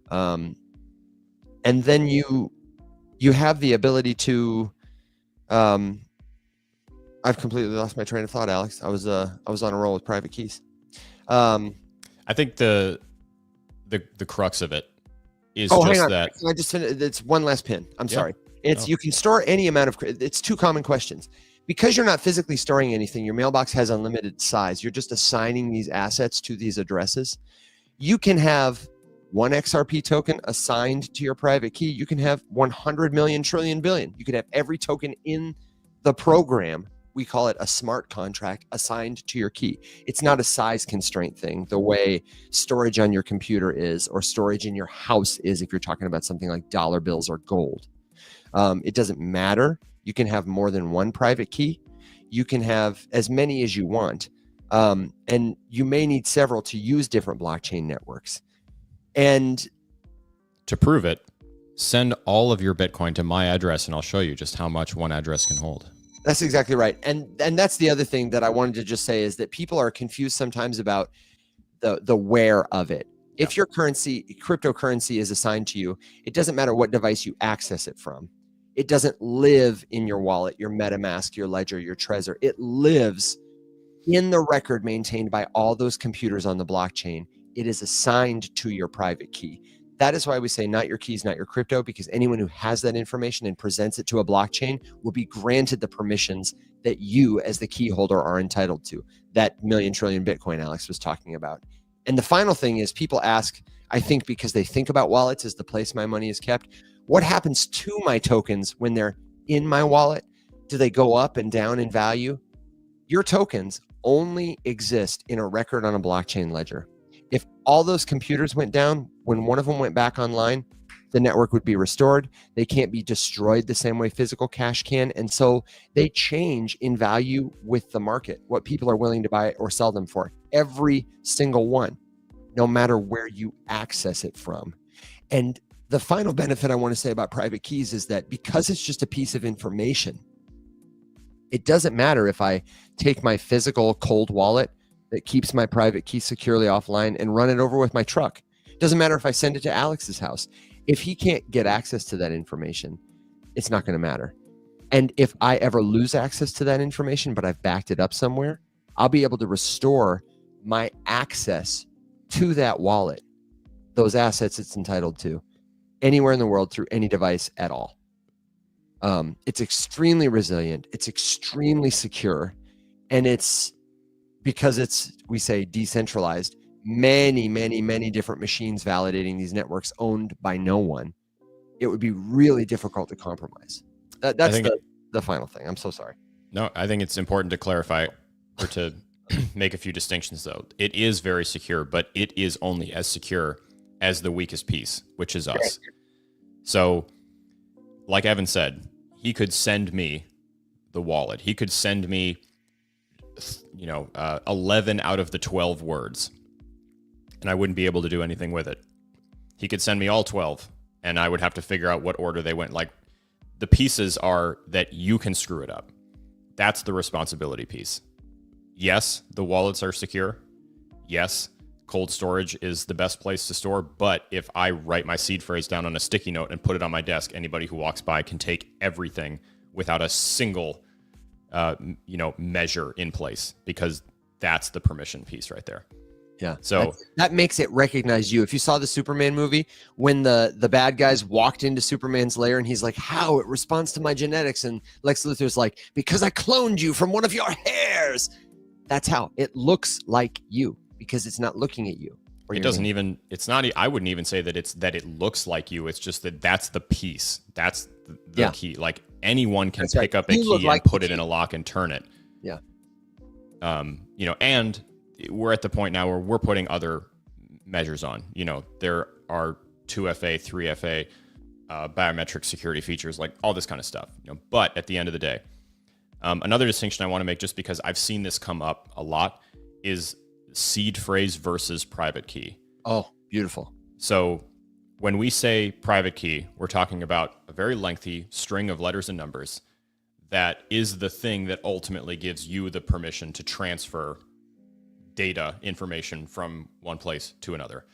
And then you have the ability to I've completely lost my train of thought, Alex. I was on a roll with private keys. I think the crux of it is hang on. that. Can I just finish? It's one last pin. I'm sorry. No. You can store any amount of. It's two common questions. Because you're not physically storing anything, your mailbox has unlimited size. You're just assigning these assets to these addresses. You can have one XRP token assigned to your private key. You can have 100 million trillion billion. You could have every token in the program. We call it a smart contract assigned to your key. It's not a size constraint thing the way storage on your computer is, or storage in your house is if you're talking about something like dollar bills or gold. It doesn't matter. You can have more than one private key. You can have as many as you want. And you may need several to use different blockchain networks. And to prove it, send all of your Bitcoin to my address and I'll show you just how much one address can hold. That's exactly right. And that's the other thing that I wanted to just say is that people are confused sometimes about the where of it. Yeah. If your cryptocurrency is assigned to you, it doesn't matter what device you access it from. It doesn't live in your wallet, your MetaMask, your Ledger, your Trezor. It lives in the record maintained by all those computers on the blockchain. It is assigned to your private key. That is why we say not your keys, not your crypto, because anyone who has that information and presents it to a blockchain will be granted the permissions that you as the key holder are entitled to. That million trillion Bitcoin Alex was talking about. And the final thing is people ask, I think because they think about wallets as the place my money is kept, what happens to my tokens when they're in my wallet? Do they go up and down in value? Your tokens only exist in a record on a blockchain ledger. If all those computers went down, when one of them went back online, the network would be restored. They can't be destroyed the same way physical cash can. And so they change in value with the market, what people are willing to buy or sell them for. Every single one, no matter where you access it from. And the final benefit I want to say about private keys is that because it's just a piece of information, it doesn't matter if I take my physical cold wallet that keeps my private key securely offline and run it over with my truck. It doesn't matter if I send it to Alex's house. If he can't get access to that information, it's not going to matter. And if I ever lose access to that information, but I've backed it up somewhere, I'll be able to restore my access to that wallet, those assets it's entitled to, anywhere in the world through any device at all. It's extremely resilient. It's extremely secure. And it's because it's, we say, decentralized, many, many, many different machines validating these networks owned by no one. It would be really difficult to compromise. That's the final thing. I'm so sorry. No, I think it's important to clarify or to make a few distinctions, though. It is very secure, but it is only as secure as the weakest piece, which is us. So, like Evan said, he could send me the wallet. He could send me, 11 out of the 12 words, and I wouldn't be able to do anything with it. He could send me all 12, and I would have to figure out what order they went. Like, the pieces are that you can screw it up. That's the responsibility piece. Yes, the wallets are secure. Yes, cold storage is the best place to store. But if I write my seed phrase down on a sticky note and put it on my desk, anybody who walks by can take everything without a single, measure in place, because that's the permission piece right there. Yeah. So that makes it recognize you. If you saw the Superman movie, when the bad guys walked into Superman's lair and he's like, how? It responds to my genetics. And Lex Luthor's like, because I cloned you from one of your hairs. That's how it looks like you, because it's not looking at you. It doesn't even, it's not, I wouldn't even say that it looks like you. It's just that's the piece. That's the key. Like, anyone can pick up a key and put it in a lock and turn it. Yeah. And we're at the point now where we're putting other measures on. There are 2FA, 3FA, biometric security features, like all this kind of stuff. But at the end of the day, another distinction I want to make, just because I've seen this come up a lot, is seed phrase versus private key. Oh, beautiful. So when we say private key, we're talking about a very lengthy string of letters and numbers that is the thing that ultimately gives you the permission to transfer data, information from one place to another.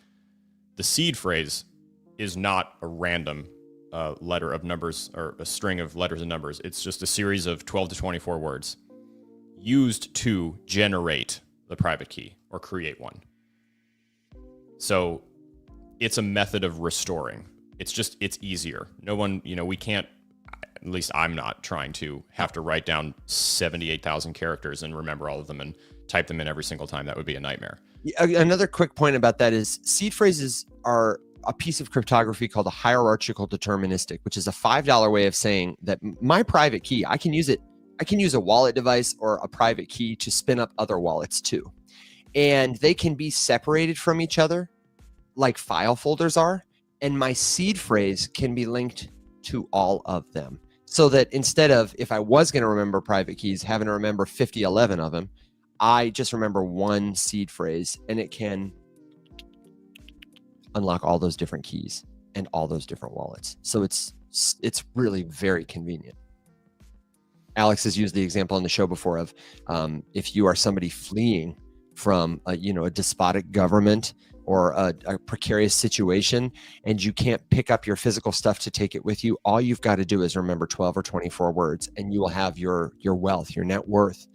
The seed phrase is not a random letter of numbers or a string of letters and numbers. It's just a series of 12 to 24 words used to generate the private key or create one. So it's a method of restoring. It's easier. No one, we can't, at least I'm not trying to have to write down 78,000 characters and remember all of them and type them in every single time. That would be a nightmare. Another quick point about that is seed phrases are a piece of cryptography called a hierarchical deterministic, which is a $5 way of saying that my private key, I can use it. I can use a wallet device or a private key to spin up other wallets too. And they can be separated from each other like file folders are. And my seed phrase can be linked to all of them. So that instead of, if I was going to remember private keys, having to remember 11 of them, I just remember one seed phrase and it can unlock all those different keys and all those different wallets. So it's really very convenient. Alex has used the example on the show before of if you are somebody fleeing from a despotic government or a precarious situation and you can't pick up your physical stuff to take it with you, all you've got to do is remember 12 or 24 words and you will have your wealth, your net worth.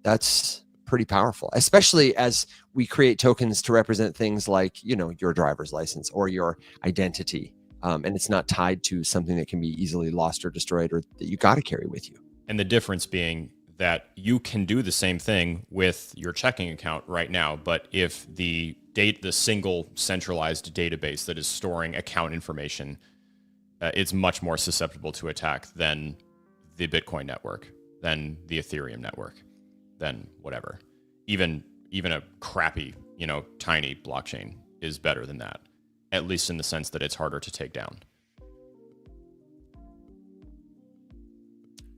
That's pretty powerful, especially as we create tokens to represent things like, your driver's license or your identity. And it's not tied to something that can be easily lost or destroyed or that you got to carry with you. And the difference being that you can do the same thing with your checking account right now, but if the single centralized database that is storing account information, it's much more susceptible to attack than the Bitcoin network, than the Ethereum network, than whatever. Even a crappy, tiny blockchain is better than that, at least in the sense that it's harder to take down.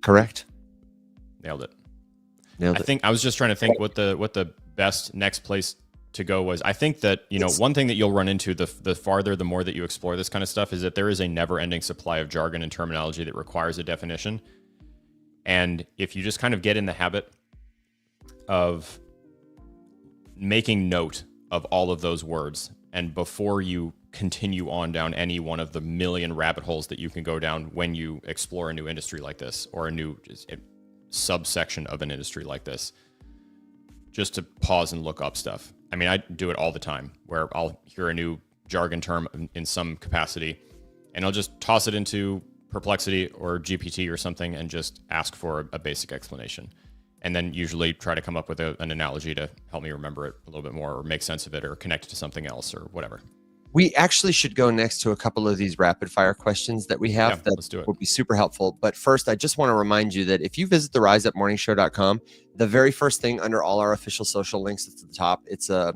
Correct. Nailed it. Nailed it. I think I was just trying to think what the best next place to go was. I think that, one thing that you'll run into the more that you explore this kind of stuff is that there is a never-ending supply of jargon and terminology that requires a definition. And if you just kind of get in the habit of making note of all of those words, and before you continue on down any one of the million rabbit holes that you can go down when you explore a new industry like this or a new subsection of an industry like this, just to pause and look up stuff. I mean, I do it all the time where I'll hear a new jargon term in some capacity and I'll just toss it into Perplexity or GPT or something and just ask for a basic explanation. And then usually try to come up with an analogy to help me remember it a little bit more or make sense of it or connect it to something else or whatever. We actually should go next to a couple of these rapid fire questions that we have let's do it. Will be super helpful. But first, I just want to remind you that if you visit the riseupmorningshow.com, the very first thing under all our official social links at the top, it's a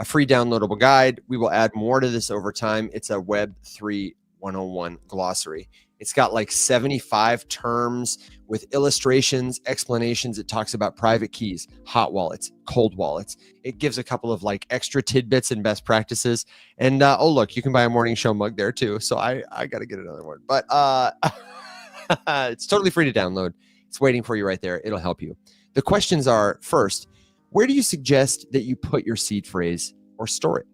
free downloadable guide. We will add more to this over time. It's a Web3 101 glossary. It's got like 75 terms with illustrations, explanations. It talks about private keys, hot wallets, cold wallets. It gives a couple of like extra tidbits and best practices. And look, you can buy a morning show mug there too. So I got to get another one. But it's totally free to download. It's waiting for you right there. It'll help you. The questions are, first, where do you suggest that you put your seed phrase or store it?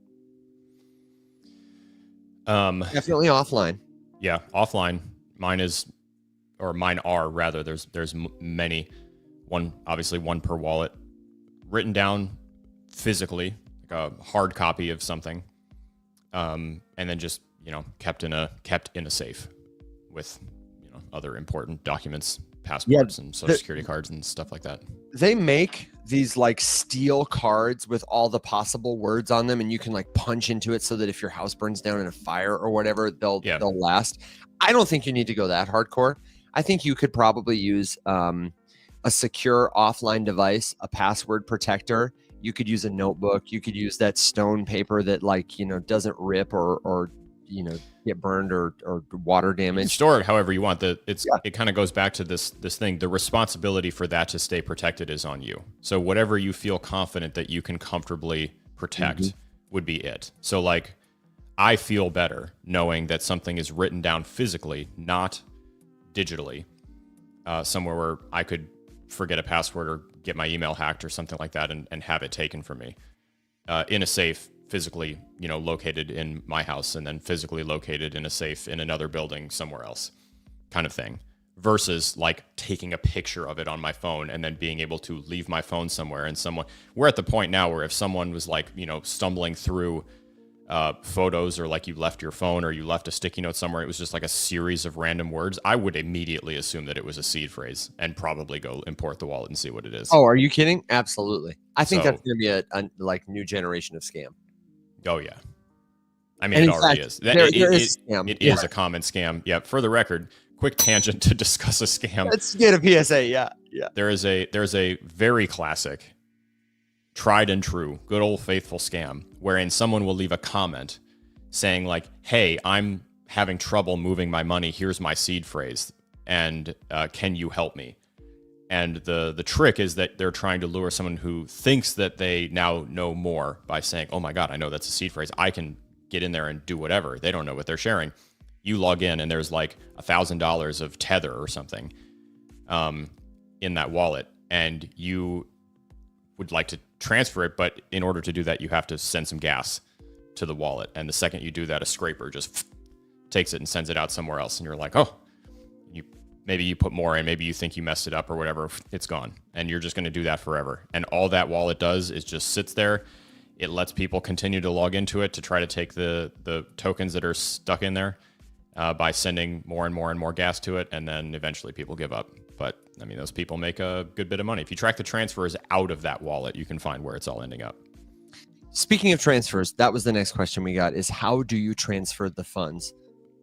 Definitely offline. Yeah, offline. Mine are rather. There's many. Obviously one per wallet, written down physically, like a hard copy of something, and then just kept in a safe with other important documents, passports and social security cards and stuff like that. They make these like steel cards with all the possible words on them, and you can like punch into it so that if your house burns down in a fire or whatever, they'll last. I don't think you need to go that hardcore. I think you could probably use a secure offline device, a password protector, You could use a notebook. You could use that stone paper that doesn't rip or get burned or water You can damage. store it however you want. It kind of goes back to this thing. The responsibility for that to stay protected is on you. So whatever you feel confident that you can comfortably protect would be it. So like, I feel better knowing that something is written down physically, not digitally, somewhere where I could forget a password or get my email hacked or something like that and have it taken from me in a safe, physically, located in my house and then physically located in a safe in another building somewhere else, kind of thing, versus like taking a picture of it on my phone and then being able to leave my phone somewhere and we're at the point now where if someone was like, stumbling through photos or like you left your phone or you left a sticky note somewhere, it was just like a series of random words, I would immediately assume that it was a seed phrase and probably go import the wallet and see what it is. Oh, are you kidding? Absolutely. I think So- that's going to be a like new generation of scam. Oh yeah. I mean, And it in already fact, is. there is a scam. It is a common scam. Yeah. For the record, quick tangent to discuss a scam. Let's get a PSA. Yeah. There's a very classic, tried and true, good old faithful scam wherein someone will leave a comment saying like, "Hey, I'm having trouble moving my money. Here's my seed phrase, and can you help me?" And the trick is that they're trying to lure someone who thinks that they now know more by saying, "Oh my God, I know that's a seed phrase. I can get in there and do whatever." They don't know what they're sharing. You log in and there's like $1,000 of tether or something in that wallet, and you would like to transfer it, but in order to do that, you have to send some gas to the wallet. And the second you do that, a scraper just takes it and sends it out somewhere else. And you're like, oh, maybe you put more in, maybe you think you messed it up or whatever, it's gone. And you're just going to do that forever. And all that wallet does is just sits there. It lets people continue to log into it to try to take the tokens that are stuck in there by sending more and more and more gas to it. And then eventually people give up. But I mean, those people make a good bit of money. If you track the transfers out of that wallet, you can find where it's all ending up. Speaking of transfers, that was the next question we got, is how do you transfer the funds?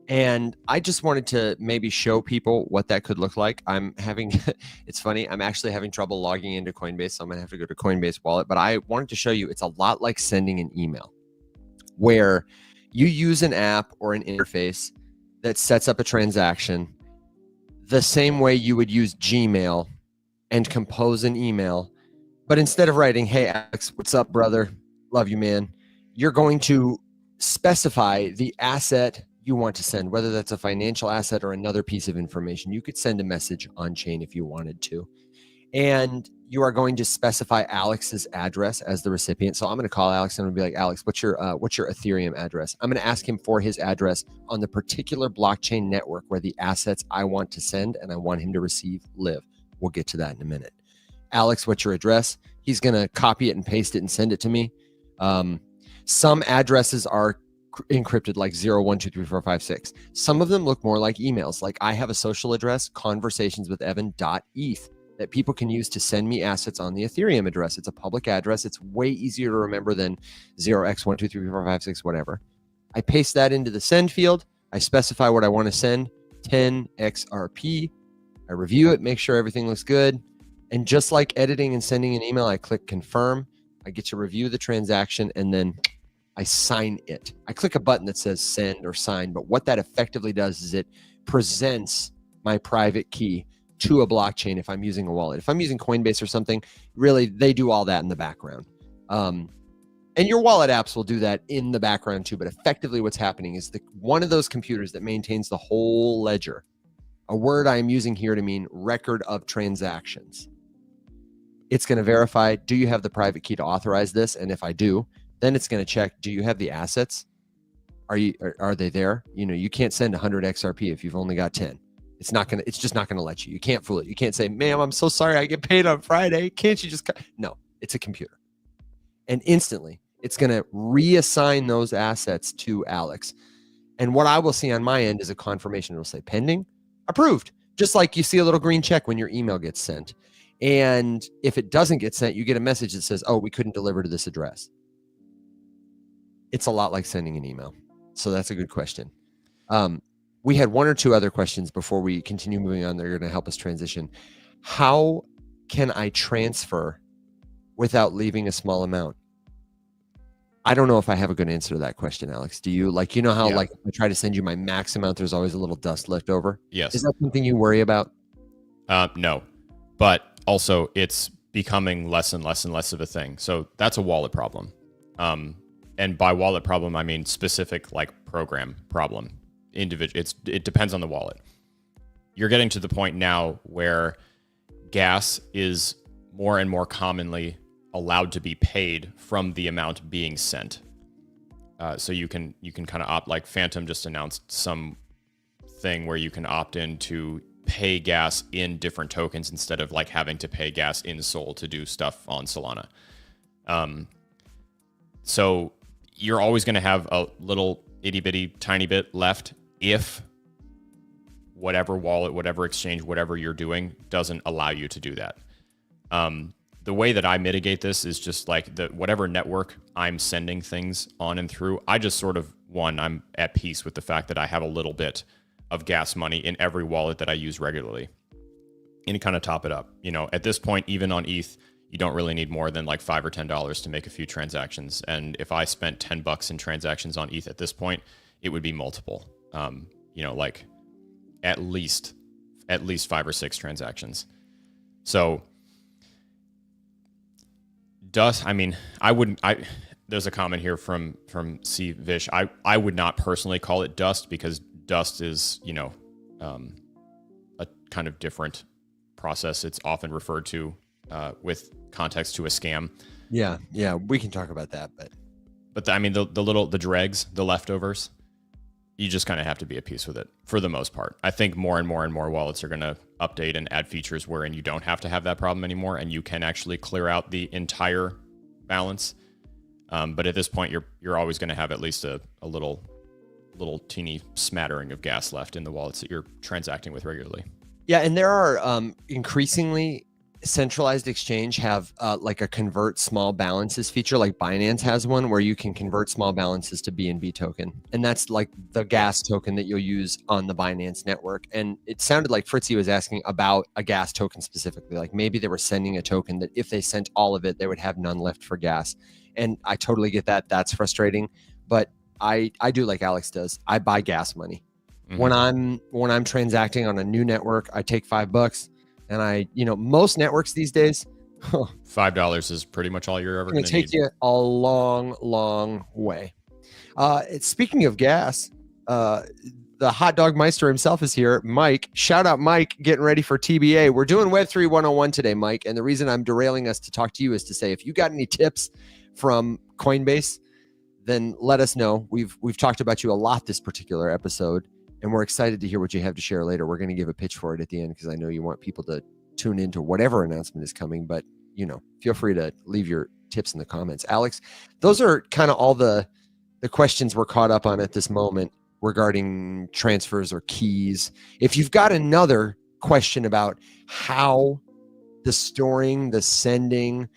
And I just wanted to maybe show people what that could look like. It's funny, I'm actually having trouble logging into Coinbase, so I'm gonna have to go to Coinbase wallet, but I wanted to show you it's a lot like sending an email where you use an app or an interface that sets up a transaction the same way you would use Gmail and compose an email. But instead of writing, "Hey, Alex, what's up, brother? Love you, man," you're going to specify the asset you want to send, whether that's a financial asset or another piece of information. You could send a message on chain if you wanted to. And you are going to specify Alex's address as the recipient. So I'm going to call Alex and I'm going to be like, "Alex, what's your Ethereum address?" I'm going to ask him for his address on the particular blockchain network where the assets I want to send and I want him to receive live. We'll get to that in a minute. "Alex, what's your address?" He's going to copy it and paste it and send it to me. Some addresses are encrypted like 0123456. Some of them look more like emails. Like I have a social address, conversationswithevan.eth, that people can use to send me assets on the Ethereum address. It's a public address. It's way easier to remember than 0x123456, whatever. I paste that into the send field. I specify what I want to send, 10 XRP. I review it, make sure everything looks good. And just like editing and sending an email, I click confirm. I get to review the transaction and then I sign it. I click a button that says send or sign, but what that effectively does is it presents my private key to a blockchain if I'm using a wallet. If I'm using Coinbase or something, really, they do all that in the background. And your wallet apps will do that in the background too, but effectively what's happening is one of those computers that maintains the whole ledger, a word I am using here to mean record of transactions. It's going to verify, do you have the private key to authorize this? And if I do, then it's going to check, do you have the assets? Are they there? You can't send 100 XRP if you've only got 10. It's just not going to let you. You can't fool it. You can't say, "Ma'am, I'm so sorry, I get paid on Friday. Can't you just..." No, it's a computer. And instantly, it's going to reassign those assets to Alex. And what I will see on my end is a confirmation. It'll say pending, approved. Just like you see a little green check when your email gets sent. And if it doesn't get sent, you get a message that says, "Oh, we couldn't deliver to this address." It's a lot like sending an email. So that's a good question. We had one or two other questions before we continue moving on. They're going to help us transition. How can I transfer without leaving a small amount? I don't know if I have a good answer to that question, Alex. Do you? Like, you know how like if I try to send you my max amount, there's always a little dust left over? Yes. Is that something you worry about? No, but also it's becoming less and less and less of a thing. So that's a wallet problem. And by wallet problem, I mean specific like program problem. It depends on the wallet. You're getting to the point now where gas is more and more commonly allowed to be paid from the amount being sent. So you can kind of opt, like Phantom just announced some thing where you can opt in to pay gas in different tokens instead of like having to pay gas in Sol to do stuff on Solana. So you're always going to have a little itty bitty tiny bit left if whatever wallet, whatever exchange, whatever you're doing doesn't allow you to do that. The way that I mitigate this is just like whatever network I'm sending things on and through, I just sort of, I'm at peace with the fact that I have a little bit of gas money in every wallet that I use regularly and kind of top it up. You know, at this point, even on ETH, you don't really need more than like $5 or $10 to make a few transactions. And if I spent $10 in transactions on ETH at this point, it would be multiple, like at least 5 or 6 transactions. So dust, I mean, there's a comment here from C Vish. I would not personally call it dust because dust is, a kind of different process. It's often referred to with context to a scam. Yeah, we can talk about that, but the dregs, the leftovers, you just kind of have to be at peace with it for the most part. I think more and more and more wallets are going to update and add features wherein you don't have to have that problem anymore, and you can actually clear out the entire balance. But at this point, you're always going to have at least a little teeny smattering of gas left in the wallets that you're transacting with regularly. Yeah, and there are increasingly centralized exchange have like a convert small balances feature, like Binance has one where you can convert small balances to BNB token, and that's like the gas token that you'll use on the Binance network. And it sounded like Fritzy was asking about a gas token specifically, like maybe they were sending a token that if they sent all of it, they would have none left for gas. And I totally get that. That's frustrating, but I do like Alex does. I buy gas money. Mm-hmm. When I'm transacting on a new network, I take $5. And most networks these days, $5 is pretty much all you're ever going to take you a long, long way. Speaking of gas, the hot dog meister himself is here. Mike, shout out Mike, getting ready for TBA. We're doing Web3 101 today, Mike. And the reason I'm derailing us to talk to you is to say, if you got any tips from Coinbase, then let us know. We've talked about you a lot this particular episode, and we're excited to hear what you have to share later. We're going to give a pitch for it at the end because I know you want people to tune into whatever announcement is coming, but feel free to leave your tips in the comments. Alex, those are kind of all the questions we're caught up on at this moment regarding transfers or keys. If you've got another question about how the storing, the sending,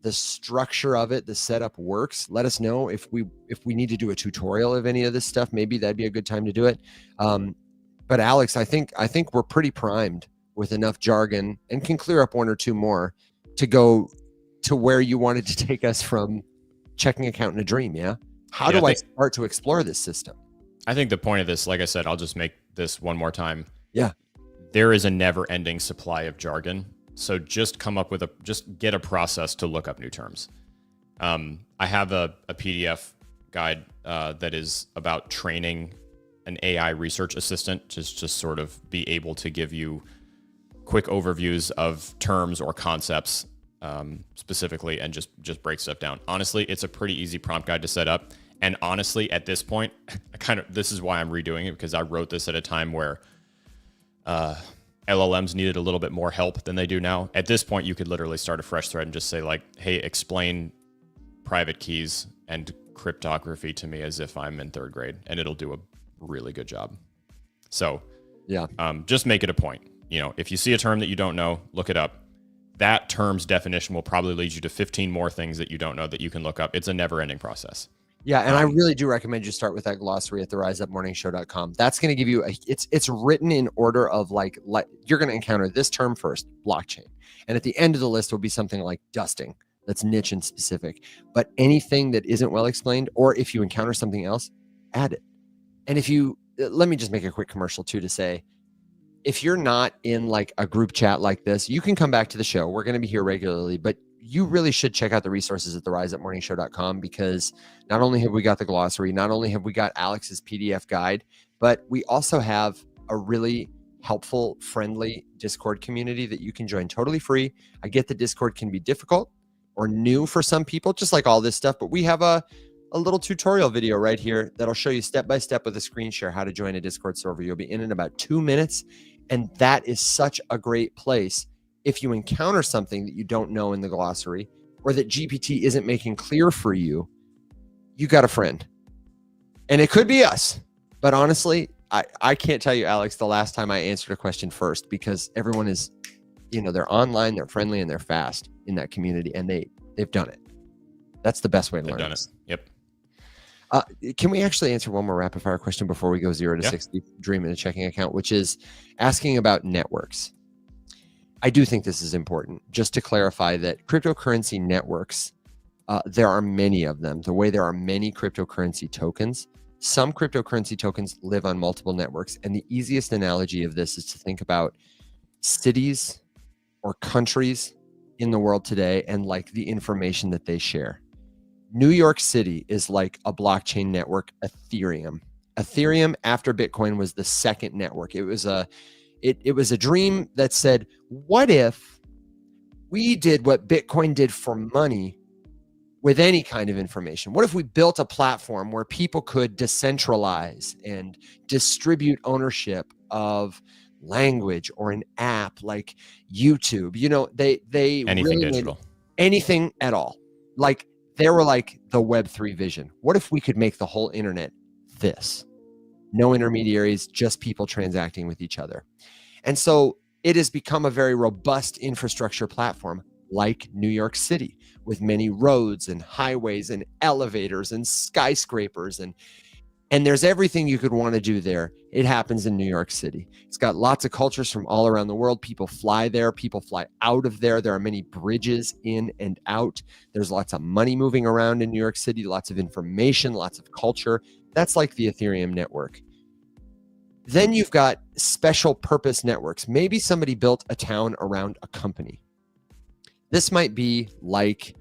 the structure of it, the setup works, let us know. If we need to do a tutorial of any of this stuff, maybe that'd be a good time to do it. But Alex, I think we're pretty primed with enough jargon and can clear up one or two more to go to where you wanted to take us from checking account in a dream. Yeah. How do I start to explore this system? I think the point of this, like I said, I'll just make this one more time. Yeah. There is a never ending supply of jargon. So just get a process to look up new terms. I have a PDF guide that is about training an AI research assistant to just sort of be able to give you quick overviews of terms or concepts specifically and just break stuff down. Honestly, it's a pretty easy prompt guide to set up. And honestly, at this point, this is why I'm redoing it, because I wrote this at a time where LLMs needed a little bit more help than they do now. At this point, you could literally start a fresh thread and just say like, hey, explain private keys and cryptography to me as if I'm in 3rd grade, and it'll do a really good job. So yeah, just make it a point. If you see a term that you don't know, look it up. That term's definition will probably lead you to 15 more things that you don't know that you can look up. It's a never ending process. Yeah, and I really do recommend you start with that glossary at theriseuppmorningshow.com. That's going to give you it's written in order of like you're going to encounter this term first, blockchain. And at the end of the list will be something like dusting. that's niche and specific. But anything that isn't well explained, or if you encounter something else, add it. And if you, let me just make a quick commercial too, to say, if you're not in like a group chat like this, you can come back to the show. We're going to be here regularly, but you really should check out the resources at theriseupmorningshow.com, because not only have we got the glossary, not only have we got Alex's PDF guide, but we also have a really helpful, friendly Discord community that you can join totally free. I get the Discord can be difficult or new for some people, just like all this stuff, but we have a little tutorial video right here that'll show you step by step with a screen share how to join a Discord server. You'll be in about 2 minutes. And that is such a great place. If you encounter something that you don't know in the glossary, or that GPT isn't making clear for you, you got a friend. And it could be us. But honestly, I can't tell you, Alex, the last time I answered a question first, because everyone is, they're online, they're friendly, and they're fast in that community, and they've done it. That's the best way to learn. Done it. Yep. Can we actually answer one more rapid fire question before we go 0 to 60, dream in a checking account, which is asking about networks? I do think this is important, just to clarify that cryptocurrency networks, there are many of them. The way there are many cryptocurrency tokens, some cryptocurrency tokens live on multiple networks. And the easiest analogy of this is to think about cities or countries in the world today and like the information that they share. New York City is like a blockchain network, Ethereum. Ethereum, after Bitcoin, was the second network. It was a dream that said, what if we did what Bitcoin did for money with any kind of information? What if we built a platform where people could decentralize and distribute ownership of language or an app like YouTube? They anything really digital, anything at all. Like, they were like the Web3 vision. What if we could make the whole internet this? No intermediaries, just people transacting with each other. And so it has become a very robust infrastructure platform like New York City, with many roads and highways and elevators and skyscrapers, and there's everything you could want to do there. It happens in New York City. It's got lots of cultures from all around the world. People fly there. People fly out of there. There are many bridges in and out. There's lots of money moving around in New York City, lots of information, lots of culture. That's like the Ethereum network. Then you've got special purpose networks. Maybe somebody built a town around a company. This might be like,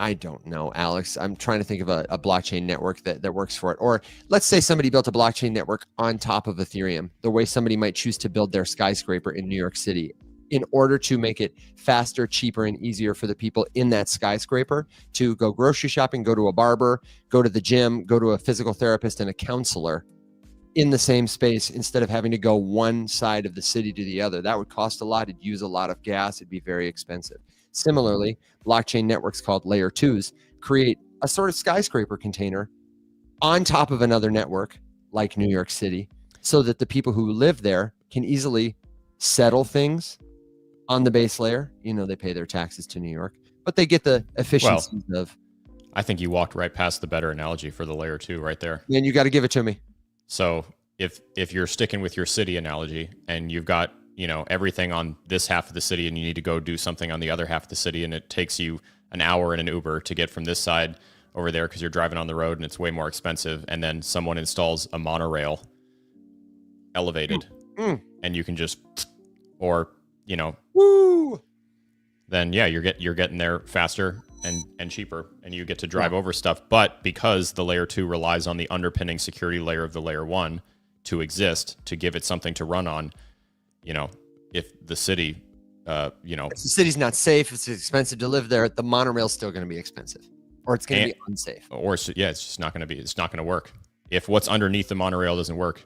I don't know, Alex. I'm trying to think of a blockchain network that works for it. Or let's say somebody built a blockchain network on top of Ethereum, the way somebody might choose to build their skyscraper in New York City, in order to make it faster, cheaper, and easier for the people in that skyscraper to go grocery shopping, go to a barber, go to the gym, go to a physical therapist and a counselor in the same space, instead of having to go one side of the city to the other. That would cost a lot. It'd use a lot of gas. It'd be very expensive. Similarly, blockchain networks called layer 2s create a sort of skyscraper container on top of another network like New York City, so that the people who live there can easily settle things on the base layer. They pay their taxes to New York, but they get the efficiencies of. I think you walked right past the better analogy for the layer 2 right there. And you got to give it to me. So if you're sticking with your city analogy and you've got, everything on this half of the city and you need to go do something on the other half of the city, and it takes you an hour in an Uber to get from this side over there because you're driving on the road and it's way more expensive, and then someone installs a monorail elevated and you can just, or, woo, then yeah, you're getting there faster and cheaper, and you get to drive over stuff. But because the layer 2 relies on the underpinning security layer of the layer 1 to exist, to give it something to run on, if the city, if the city's not safe, it's expensive to live there, the monorail's still going to be expensive, or it's going to be unsafe. Or it's just not going to it's not going to work. If what's underneath the monorail doesn't work,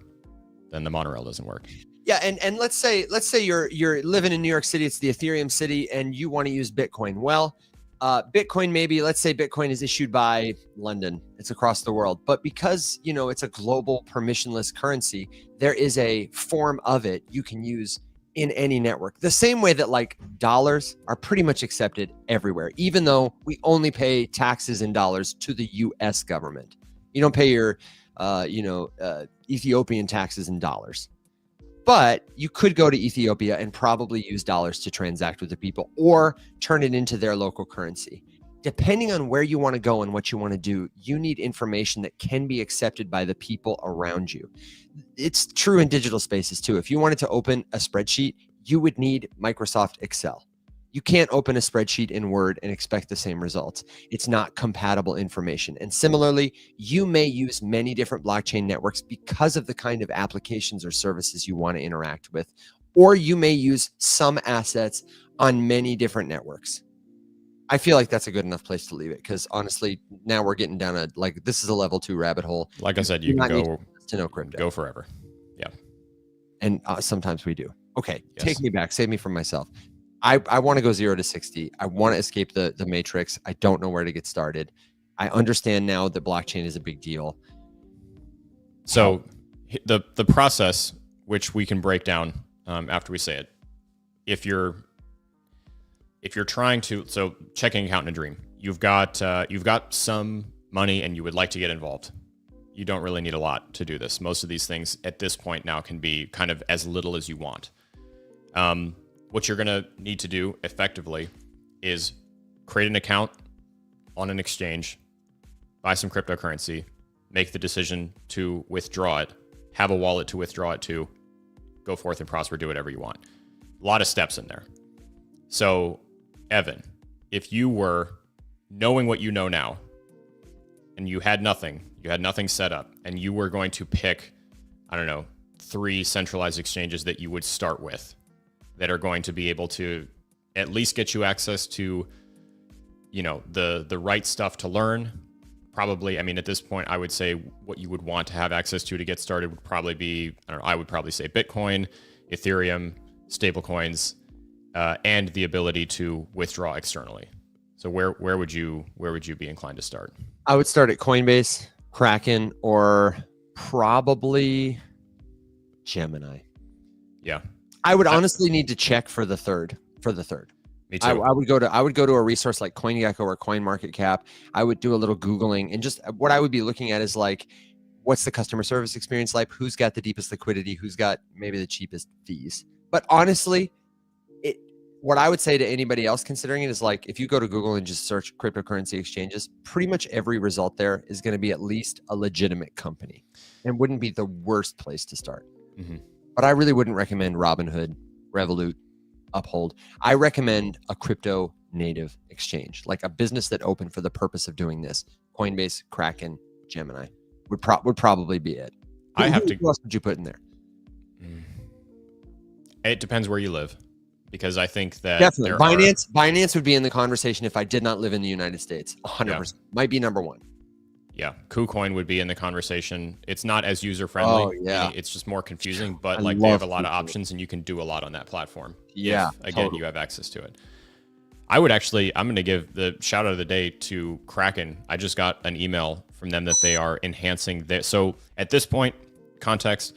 then the monorail doesn't work. Yeah, and let's say you're living in New York City, it's the Ethereum city, and you want to use Bitcoin. Well, Bitcoin, let's say Bitcoin is issued by London. It's across the world. But because, it's a global permissionless currency, there is a form of it you can use in any network. The same way that like dollars are pretty much accepted everywhere, even though we only pay taxes in dollars to the US government. You don't pay your, Ethiopian taxes in dollars. But you could go to Ethiopia and probably use dollars to transact with the people or turn it into their local currency. Depending on where you want to go and what you want to do, you need information that can be accepted by the people around you. It's true in digital spaces too. If you wanted to open a spreadsheet, you would need Microsoft Excel. You can't open a spreadsheet in Word and expect the same results. It's not compatible information. And similarly, you may use many different blockchain networks because of the kind of applications or services you want to interact with, or you may use some assets on many different networks. I feel like that's a good enough place to leave it because honestly, now we're getting down this is a level 2 rabbit hole. Like I said, you can go to know crypto. Go forever. Yeah. And sometimes we do. Okay, Yes. Take me back. Save me from myself. I want to go 0 to 60. I want to escape the matrix. I don't know where to get started. I understand now that blockchain is a big deal. So the process, which we can break down after we say it, if you're trying to, so checking account in a dream, you've got some money and you would like to get involved. You don't really need a lot to do this. Most of these things at this point now can be kind of as little as you want. What you're going to need to do effectively is create an account on an exchange, buy some cryptocurrency, make the decision to withdraw it, have a wallet to withdraw it to, go forth and prosper, do whatever you want. A lot of steps in there. So, Evan, if you were knowing what you know now and you had nothing set up and you were going to pick, I don't know, 3 centralized exchanges that you would start with, that are going to be able to at least get you access to, the right stuff to learn. Probably, I mean, at this point, I would say what you would want to have access to get started would probably be, I would probably say Bitcoin, Ethereum, stablecoins, and the ability to withdraw externally. So where would you be inclined to start? I would start at Coinbase, Kraken, or probably Gemini. Yeah. I would honestly need to check for the third. Me too. I would go to a resource like CoinGecko or CoinMarketCap. I would do a little Googling, and just what I would be looking at is like, what's the customer service experience like? Who's got the deepest liquidity? Who's got maybe the cheapest fees? But honestly, what I would say to anybody else considering it is like, if you go to Google and just search cryptocurrency exchanges, pretty much every result there is going to be at least a legitimate company and wouldn't be the worst place to start. Mm-hmm. But I really wouldn't recommend Robinhood, Revolut, Uphold. I recommend a crypto native exchange, like a business that opened for the purpose of doing this. Coinbase, Kraken, Gemini would probably be it. Who else would you put in there? It depends where you live, because I think that definitely Binance would be in the conversation if I did not live in the United States. 100%. Yeah. Might be number 1. Yeah, KuCoin would be in the conversation. It's not as user friendly. Oh, yeah. It's just more confusing, but they have a lot of options and you can do a lot on that platform. Yeah. Again, you have access to it. I'm going to give the shout out of the day to Kraken. I just got an email from them that they are enhancing this. So at this point, context,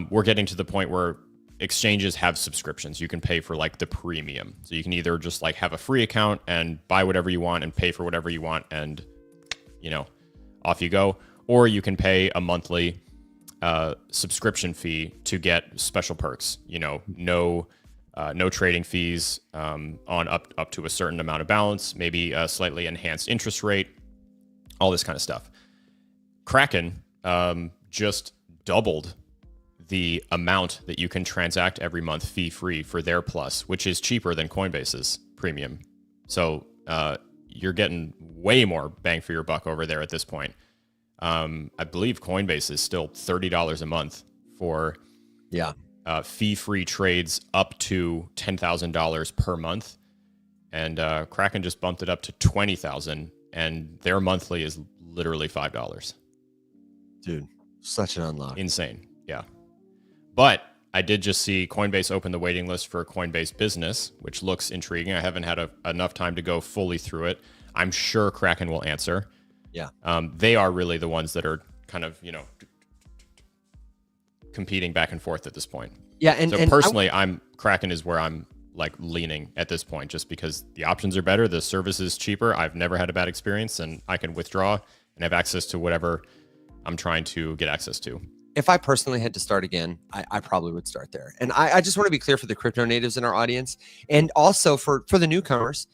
we're getting to the point where exchanges have subscriptions. You can pay for like the premium. So you can either just like have a free account and buy whatever you want and pay for whatever you want and, off you go. Or you can pay a monthly subscription fee to get special perks. No trading fees on up to a certain amount of balance, maybe a slightly enhanced interest rate, all this kind of stuff. Kraken just doubled the amount that you can transact every month fee-free for their Plus, which is cheaper than Coinbase's premium. So you're getting way more bang for your buck over there at this point. I believe Coinbase is still $30 a month for fee-free trades up to $10,000 per month. And Kraken just bumped it up to $20,000, and their monthly is literally $5. Dude, such an unlock. Insane. Yeah. But I did just see Coinbase open the waiting list for Coinbase Business, which looks intriguing. I haven't had enough time to go fully through it. I'm sure Kraken will answer. Yeah. They are really the ones that are kind of, competing back and forth at this point. Yeah. And personally, Kraken is where I'm like leaning at this point, just because the options are better. The service is cheaper. I've never had a bad experience, and I can withdraw and have access to whatever I'm trying to get access to. if I personally had to start again, I probably would start there. And I just want to be clear for the crypto natives in our audience, and also for the newcomers.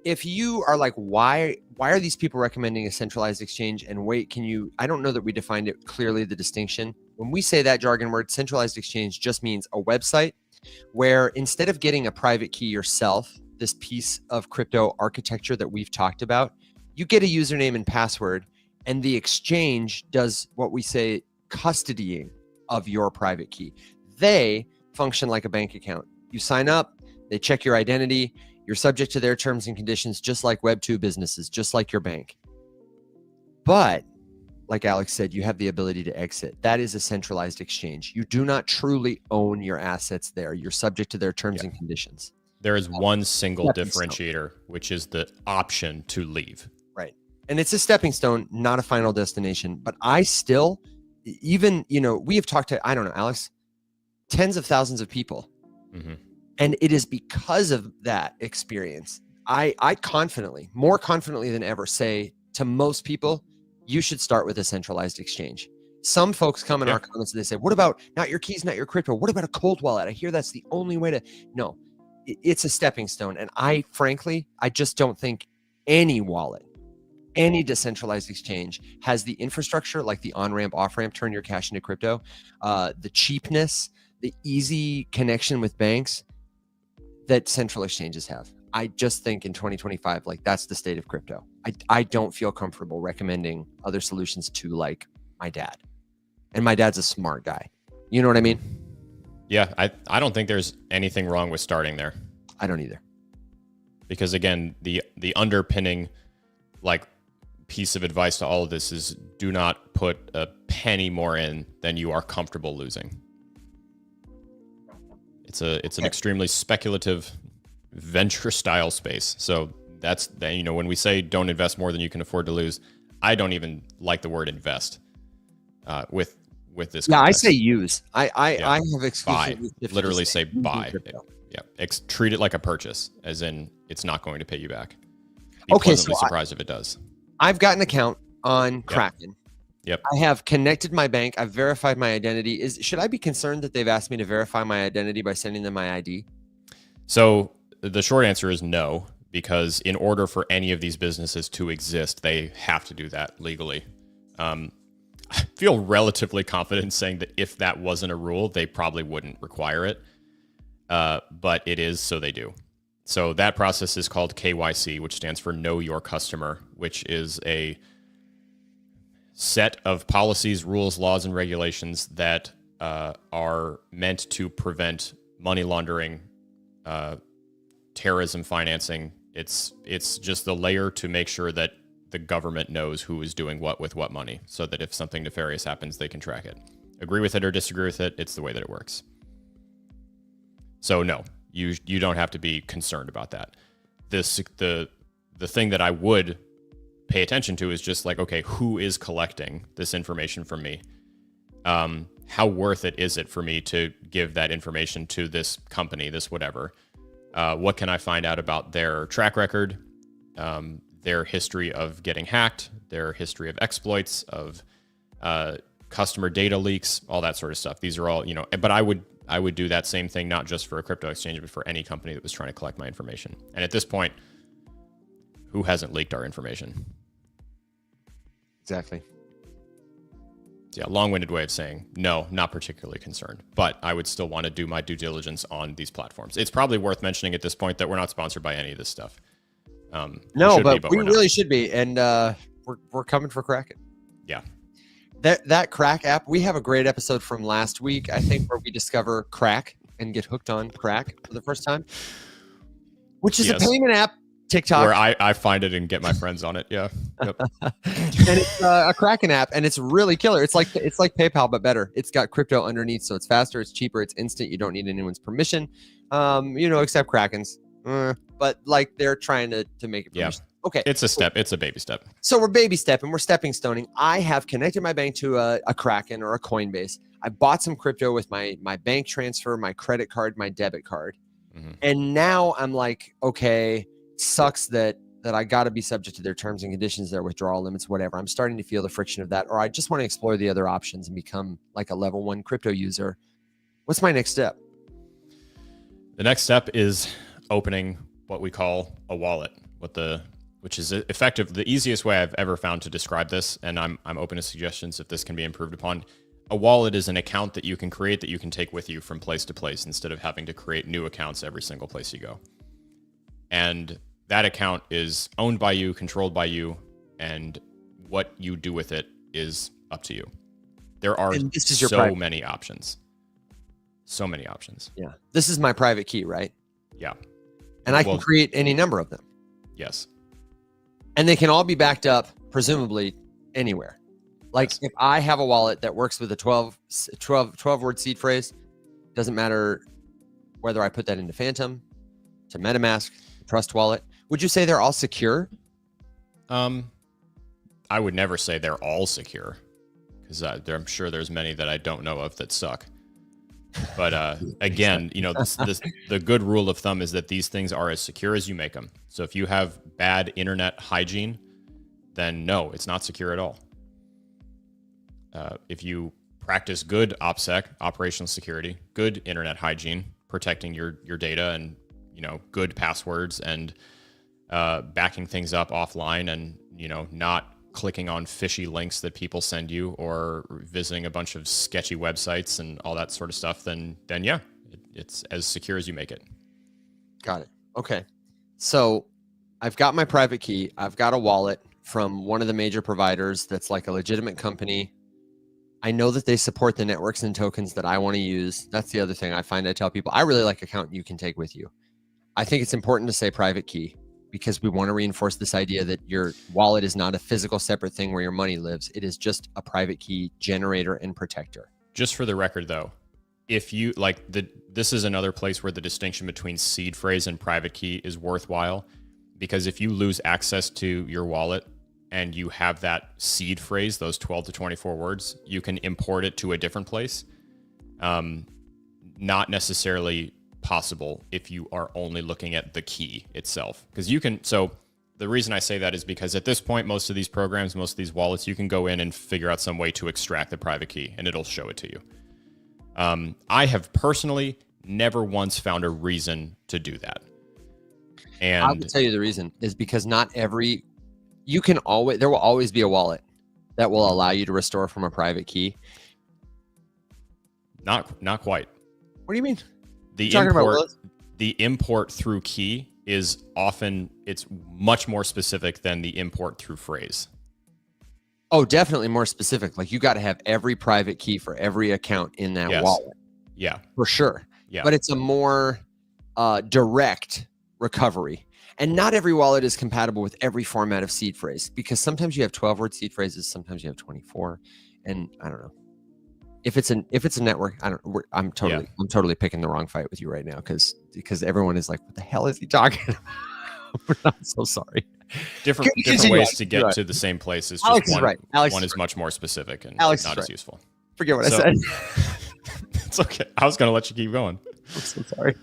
If you are like, why are these people recommending a centralized exchange? And wait, I don't know that we defined it clearly, the distinction. When we say that jargon word, centralized exchange just means a website where instead of getting a private key yourself, this piece of crypto architecture that we've talked about, you get a username and password, and the exchange does what we say custodying of your private key. They function like a bank account. You sign up, they check your identity, you're subject to their terms and conditions, just like Web2 businesses, just like your bank. But like Alex said, you have the ability to exit. That is a centralized exchange. You do not truly own your assets there. You're subject to their terms and conditions. There is one single differentiator, which is the option to leave. Right. And it's a stepping stone, not a final destination. But I still, even, we have talked to, I don't know, Alex, tens of thousands of people. Mm-hmm. And it is because of that experience, I confidently, more confidently than ever, say to most people, you should start with a centralized exchange. Some folks come in our comments and they say, what about not your keys, not your crypto? What about a cold wallet? I hear that's the only way to, no, it's a stepping stone. And I just don't think any wallet, any decentralized exchange has the infrastructure, like the on-ramp, off-ramp, turn your cash into crypto, the cheapness, the easy connection with banks that central exchanges have. I just think in 2025, like that's the state of crypto. I don't feel comfortable recommending other solutions to like my dad. And my dad's a smart guy. You know what I mean? Yeah, I don't think there's anything wrong with starting there. I don't either. Because again, the underpinning like piece of advice to all of this is do not put a penny more in than you are comfortable losing. It's an extremely speculative venture style space. So that's, when we say don't invest more than you can afford to lose, I don't even like the word invest with this. Yeah, context. I say use. I have exclusively buy. Literally say buy. Treat it like a purchase, as in it's not going to pay you back. Be pleasantly surprised if it does. I've got an account on Kraken. Yep. I have connected my bank. I've verified my identity. Should I be concerned that they've asked me to verify my identity by sending them my ID? So the short answer is no, because in order for any of these businesses to exist, they have to do that legally. I feel relatively confident saying that if that wasn't a rule, they probably wouldn't require it. But it is, so they do. So that process is called KYC, which stands for Know Your Customer, which is a set of policies, rules, laws, and regulations that are meant to prevent money laundering, terrorism financing. It's just the layer to make sure that the government knows who is doing what with what money, so that if something nefarious happens, they can track it. Agree with it or disagree with it, it's the way that it works. So no, you don't have to be concerned about that. The thing that I would pay attention to is just like, okay, who is collecting this information from me? How worth it is it for me to give that information to this company, this whatever? What can I find out about their track record, their history of getting hacked, their history of exploits, of customer data leaks, all that sort of stuff. These are all, but I would do that same thing, not just for a crypto exchange, but for any company that was trying to collect my information. And at this point, who hasn't leaked our information? Exactly. So yeah, long-winded way of saying no, not particularly concerned, but I would still want to do my due diligence on these platforms. It's probably worth mentioning at this point that we're not sponsored by any of this stuff. No, but we really should be, and we're coming for Kraken. Yeah. That Crack app, we have a great episode from last week, I think, where we discover crack and get hooked on crack for the first time, which is a payment app. TikTok, where I find it and get my friends on it. Yeah. Yep. And it's a Kraken app, and it's really killer. It's like PayPal, but better. It's got crypto underneath, so it's faster, it's cheaper, it's instant. You don't need anyone's permission, except Kraken's. But like they're trying to make it permission. Yeah. Okay. It's a step. It's a baby step. So we're baby stepping. We're stepping stoning. I have connected my bank to a Kraken or a Coinbase. I bought some crypto with my bank transfer, my credit card, my debit card. Mm-hmm. And now I'm like, okay, sucks that that I got to be subject to their terms and conditions, their withdrawal limits, whatever. I'm starting to feel the friction of that, or I just want to explore the other options and become like a level 1 crypto user. What's my next step? The next step is opening what we call a wallet, which is effective. The easiest way I've ever found to describe this, and I'm open to suggestions if this can be improved upon. A wallet is an account that you can create that you can take with you from place to place instead of having to create new accounts every single place you go. And that account is owned by you, controlled by you, and what you do with it is up to you. There are so many options. So many options. Yeah. This is my private key, right? Yeah. And I can create any number of them. Yes. And they can all be backed up, presumably, anywhere. Like if I have a wallet that works with a 12 word seed phrase, doesn't matter whether I put that into Phantom, to MetaMask, Trust Wallet. Would you say they're all secure? I would never say they're all secure, because I'm sure there's many that I don't know of that suck. But again, the good rule of thumb is that these things are as secure as you make them. So if you have bad internet hygiene, then no, it's not secure at all. If you practice good OPSEC, operational security, good internet hygiene, protecting your data, and good passwords, and backing things up offline, and not clicking on fishy links that people send you, or visiting a bunch of sketchy websites and all that sort of stuff, then yeah, it's as secure as you make it. Got it. Okay. So I've got my private key. I've got a wallet from one of the major providers that's like a legitimate company. I know that they support the networks and tokens that I want to use. That's the other thing I tell people. I really like account you can take with you. I think it's important to say private key, because we want to reinforce this idea that your wallet is not a physical separate thing where your money lives. It is just a private key generator and protector. Just for the record, though, if you this is another place where the distinction between seed phrase and private key is worthwhile, because if you lose access to your wallet and you have that seed phrase, those 12 to 24 words, you can import it to a different place. Not necessarily possible if you are only looking at the key itself, because you can. So the reason I say that is because at this point, most of these programs, most of these wallets, you can go in and figure out some way to extract the private key and it'll show it to you. I have personally never once found a reason to do that. And I'll tell you the reason is because there will always be a wallet that will allow you to restore from a private key. Not quite. What do you mean? The import through key is often, it's much more specific than the import through phrase. Oh, definitely more specific. Like you got to have every private key for every account in that wallet. Yeah. For sure. Yeah. But it's a more direct recovery. And not every wallet is compatible with every format of seed phrase, because sometimes you have 12-word seed phrases, sometimes you have 24. And I don't know. If it's a network, I'm totally picking the wrong fight with you right now, because everyone is like, what the hell is he talking about? I'm so sorry. Different ways to get to the same place. Is just Alex is right. One is much more specific and not as useful. Forget what I said. It's okay. I was going to let you keep going. I'm so sorry.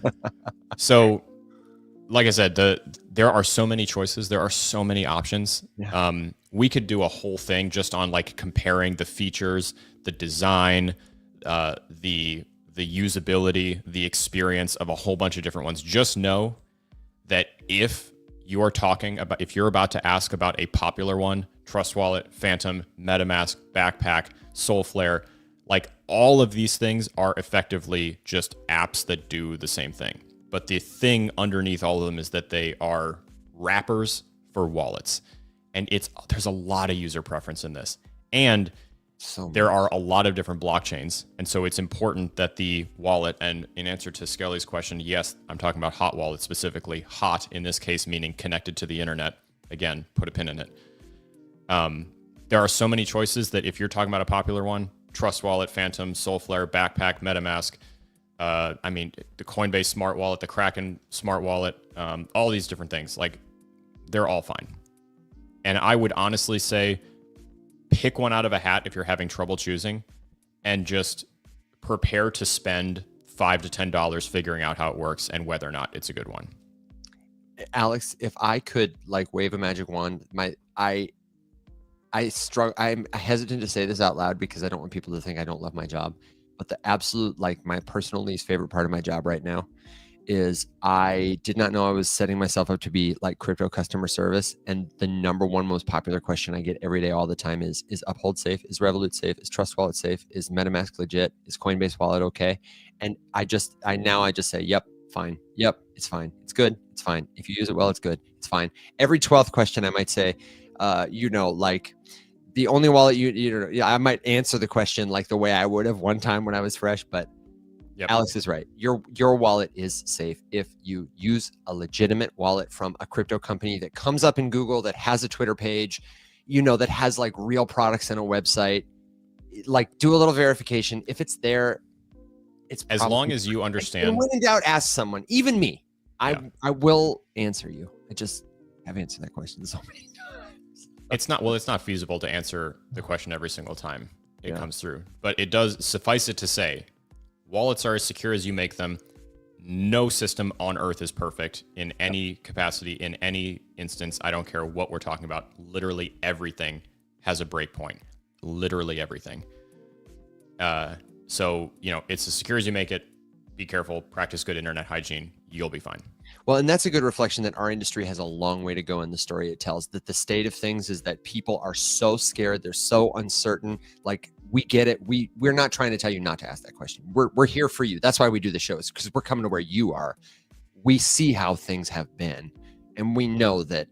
So, like I said, there are so many choices. There are so many options. Yeah. We could do a whole thing just on like comparing the features, the design, the usability, the experience of a whole bunch of different ones. Just know that if you're about to ask about a popular one, Trust Wallet, Phantom, MetaMask, Backpack, Soulflare, like all of these things are effectively just apps that do the same thing. But the thing underneath all of them is that they are wrappers for wallets. And there's a lot of user preference in this. And there are a lot of different blockchains. And so it's important that the wallet, and in answer to Skelly's question, yes, I'm talking about hot wallets specifically. Hot in this case, meaning connected to the internet. Again, put a pin in it. There are so many choices that if you're talking about a popular one, Trust Wallet, Phantom, Soulflare, Backpack, MetaMask, the Coinbase Smart Wallet, the Kraken Smart Wallet, all these different things, like they're all fine. And I would honestly say pick one out of a hat if you're having trouble choosing, and just prepare to spend $5 to $10 figuring out how it works and whether or not it's a good one. Alex, if I could like wave a magic wand, I struggle. I'm hesitant to say this out loud because I don't want people to think I don't love my job. But the absolute, like, my personal least favorite part of my job right now is I did not know I was setting myself up to be like crypto customer service. And the number one most popular question I get every day, all the time is Uphold safe? Is Revolut safe? Is Trust Wallet safe? Is MetaMask legit? Is Coinbase wallet okay? And I just say, yep, fine. Yep, it's fine. It's good. It's fine. If you use it well, it's good. It's fine. Every 12th question I might say, like the only wallet I might answer the question like the way I would have one time when I was fresh, but yep. Alex is right. Your wallet is safe if you use a legitimate wallet from a crypto company that comes up in Google, that has a Twitter page, that has like real products and a website. Like, do a little verification. If it's there, it's as long as you understand. And when in doubt, ask someone, even me. I will answer you. I just have answered that question so many times. It's not feasible to answer the question every single time it comes through, but it does suffice it to say, wallets are as secure as you make them. No system on earth is perfect in any capacity, in any instance. I don't care what we're talking about. Literally everything has a breakpoint. Literally everything. So, it's as secure as you make it. Be careful. Practice good internet hygiene. You'll be fine. Well, and that's a good reflection that our industry has a long way to go in the story it tells, that the state of things is that people are so scared. They're so uncertain. Like, we get it. We're not trying to tell you not to ask that question. We're here for you. That's why we do the shows, because we're coming to where you are. We see how things have been, and we know that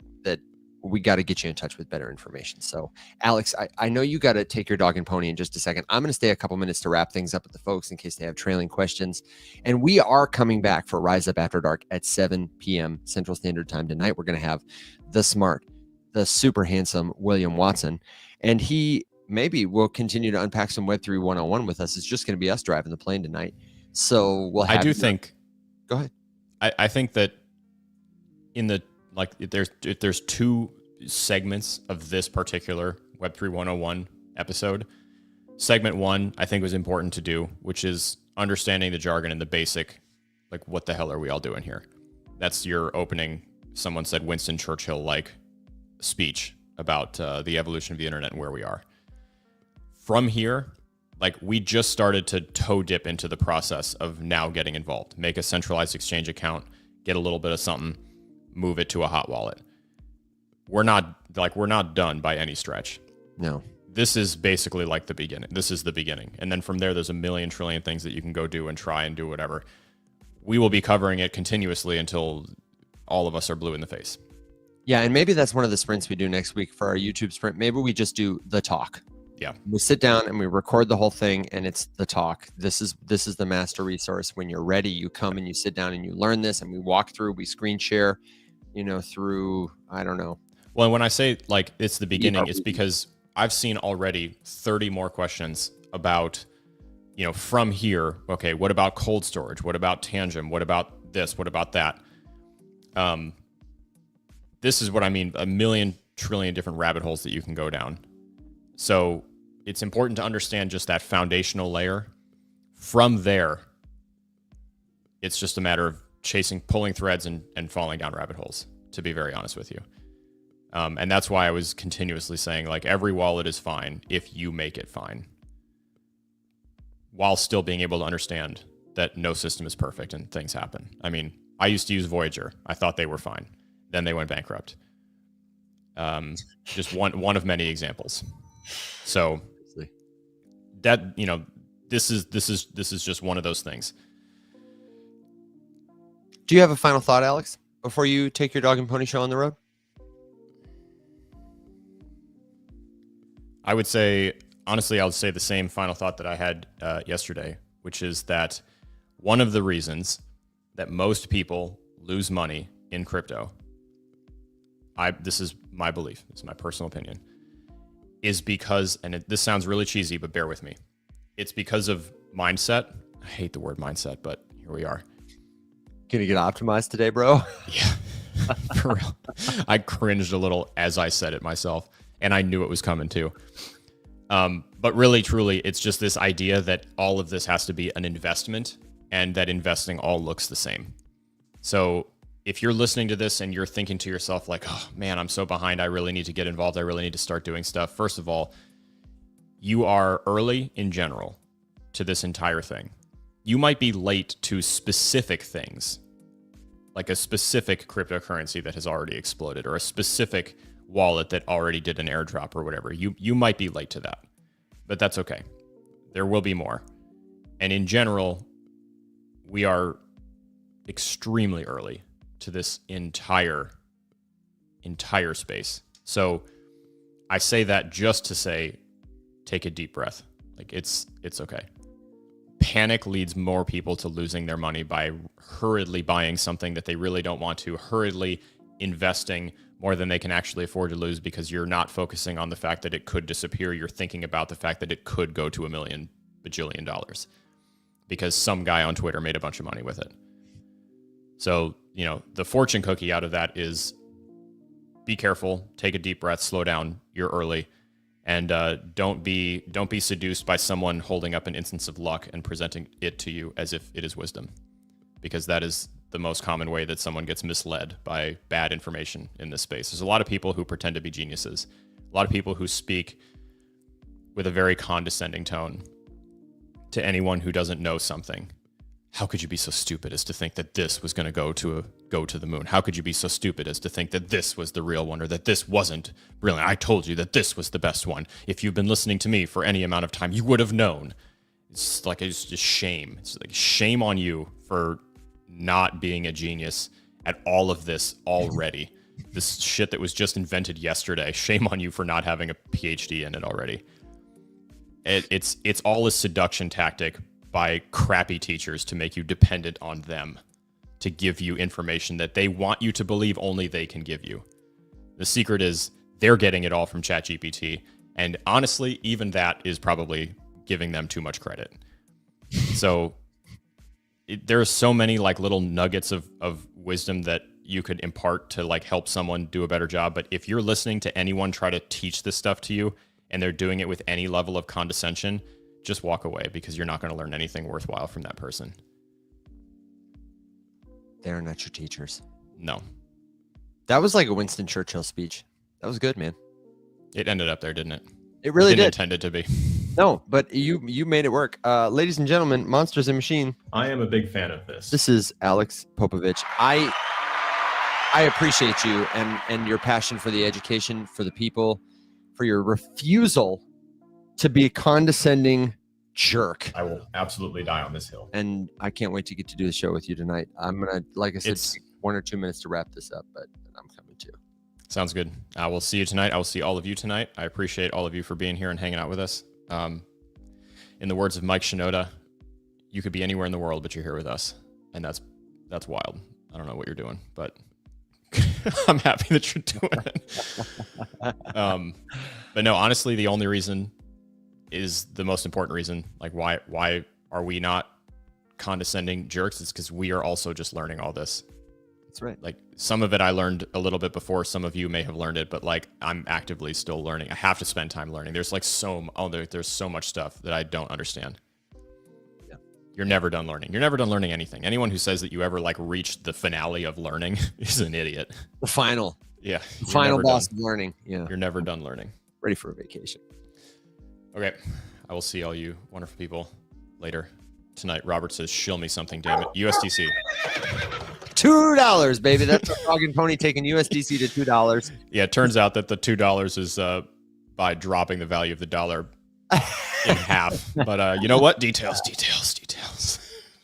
we got to get you in touch with better information. So, Alex, I know you got to take your dog and pony in just a second. I'm going to stay a couple minutes to wrap things up with the folks in case they have trailing questions. And we are coming back for Rise Up After Dark at 7 p.m. Central Standard Time tonight. We're going to have the smart, the super handsome William Watson, and he maybe will continue to unpack some Web3 101 with us. It's just going to be us driving the plane tonight. So we'll have. Go ahead. I think that if there's two segments of this particular Web3 101 episode. Segment 1, I think, was important to do, which is understanding the jargon and the basic, like, what the hell are we all doing here? That's your opening, someone said Winston Churchill-like speech about the evolution of the internet and where we are. From here, like, we just started to toe dip into the process of now getting involved. Make a centralized exchange account, get a little bit of something, move it to a hot wallet. We're not done by any stretch. No. This is basically like the beginning. This is the beginning. And then from there, there's a million trillion things that you can go do and try and do whatever. We will be covering it continuously until all of us are blue in the face. Yeah, and maybe that's one of the sprints we do next week for our YouTube sprint. Maybe we just do the talk. Yeah. We sit down and we record the whole thing, and it's the talk. This is the master resource. When you're ready, you come and you sit down and you learn this, and we walk through, we screen share, through, I don't know. Well, when I say like it's the beginning, it's because I've seen already 30 more questions about, from here. Okay, what about cold storage? What about Tangent? What about this? What about that? This is what I mean, a million trillion different rabbit holes that you can go down. So it's important to understand just that foundational layer. From there, it's just a matter of pulling threads and falling down rabbit holes, to be very honest with you. And that's why I was continuously saying, like, every wallet is fine if you make it fine, while still being able to understand that no system is perfect and things happen. I mean, I used to use Voyager. I thought they were fine. Then they went bankrupt. Just one of many examples. So that, this is just one of those things. Do you have a final thought, Alex, before you take your dog and pony show on the road? I would say, honestly, I would say the same final thought that I had yesterday, which is that one of the reasons that most people lose money in crypto, this is my belief, this is my personal opinion, is because, and this sounds really cheesy, but bear with me, it's because of mindset. I hate the word mindset, but here we are. Gonna get optimized today, bro? Yeah, for real. I cringed a little as I said it myself, and I knew it was coming too. But really, truly, it's just this idea that all of this has to be an investment, and that investing all looks the same. So if you're listening to this and you're thinking to yourself like, oh man, I'm so behind, I really need to get involved, I really need to start doing stuff. First of all, you are early in general to this entire thing. You might be late to specific things, like a specific cryptocurrency that has already exploded, or a specific wallet that already did an airdrop or whatever. You might be late to that, but that's okay. There will be more. And in general, we are extremely early to this entire space. So I say that just to say, take a deep breath. Like it's okay. Panic leads more people to losing their money by hurriedly buying something that they really don't want to, hurriedly investing more than they can actually afford to lose, because you're not focusing on the fact that it could disappear. You're thinking about the fact that it could go to $1 million bajillion because some guy on Twitter made a bunch of money with it. So, you know, the fortune cookie out of that is be careful, take a deep breath, slow down, you're early. And don't be seduced by someone holding up an instance of luck and presenting it to you as if it is wisdom, because that is the most common way that someone gets misled by bad information in this space. There's a lot of people who pretend to be geniuses, a lot of people who speak with a very condescending tone to anyone who doesn't know something. How could you be so stupid as to think that this was going to go to the moon? How could you be so stupid as to think that this was the real one, or that this wasn't brilliant? I told you that this was the best one. If you've been listening to me for any amount of time, you would have known. It's just shame. It's like shame on you for not being a genius at all of this already. This shit that was just invented yesterday. Shame on you for not having a PhD in it already. It's all a seduction tactic by crappy teachers to make you dependent on them, to give you information that they want you to believe only they can give you. The secret is they're getting it all from ChatGPT. And honestly, even that is probably giving them too much credit. So there are so many like little nuggets of wisdom that you could impart to like help someone do a better job. But if you're listening to anyone try to teach this stuff to you and they're doing it with any level of condescension, just walk away, because you're not going to learn anything worthwhile from that person. They're not your teachers. No. That was like a Winston Churchill speech. That was good, man. It ended up there, didn't it? It really didn't did. intend it to be. No, but you made it work. Ladies and gentlemen, Monsters and Machine. I am a big fan of this. This is Alex Popovich. I appreciate you and your passion for the education, for the people, for your refusal to be a condescending jerk. I will absolutely die on this hill. And I can't wait to get to do the show with you tonight. I'm gonna, like I said, take 1 or 2 minutes to wrap this up, but I'm coming too. Sounds good. I will see you tonight. I will see all of you tonight. I appreciate all of you for being here and hanging out with us. In the words of Mike Shinoda, you could be anywhere in the world, but you're here with us. And that's wild. I don't know what you're doing, but I'm happy that you're doing it. But no, honestly, the only reason is the most important reason. Like, why are we not condescending jerks? It's because we are also just learning all this. That's right. Like, some of it I learned a little bit before. Some of you may have learned it, but like, I'm actively still learning. I have to spend time learning. There's like there's so much stuff that I don't understand. Yeah. You're never done learning. You're never done learning anything. Anyone who says that you ever like reached the finale of learning is an idiot. The final. Yeah. The final boss of learning. Yeah. You're never done learning. Ready for a vacation. Okay. I will see all you wonderful people later tonight. Robert says, shill me something, damn it. USDC. $2, baby. That's a dog and pony taking USDC to $2. Yeah, it turns out that the $2 is by dropping the value of the dollar in half. But you know what? Details.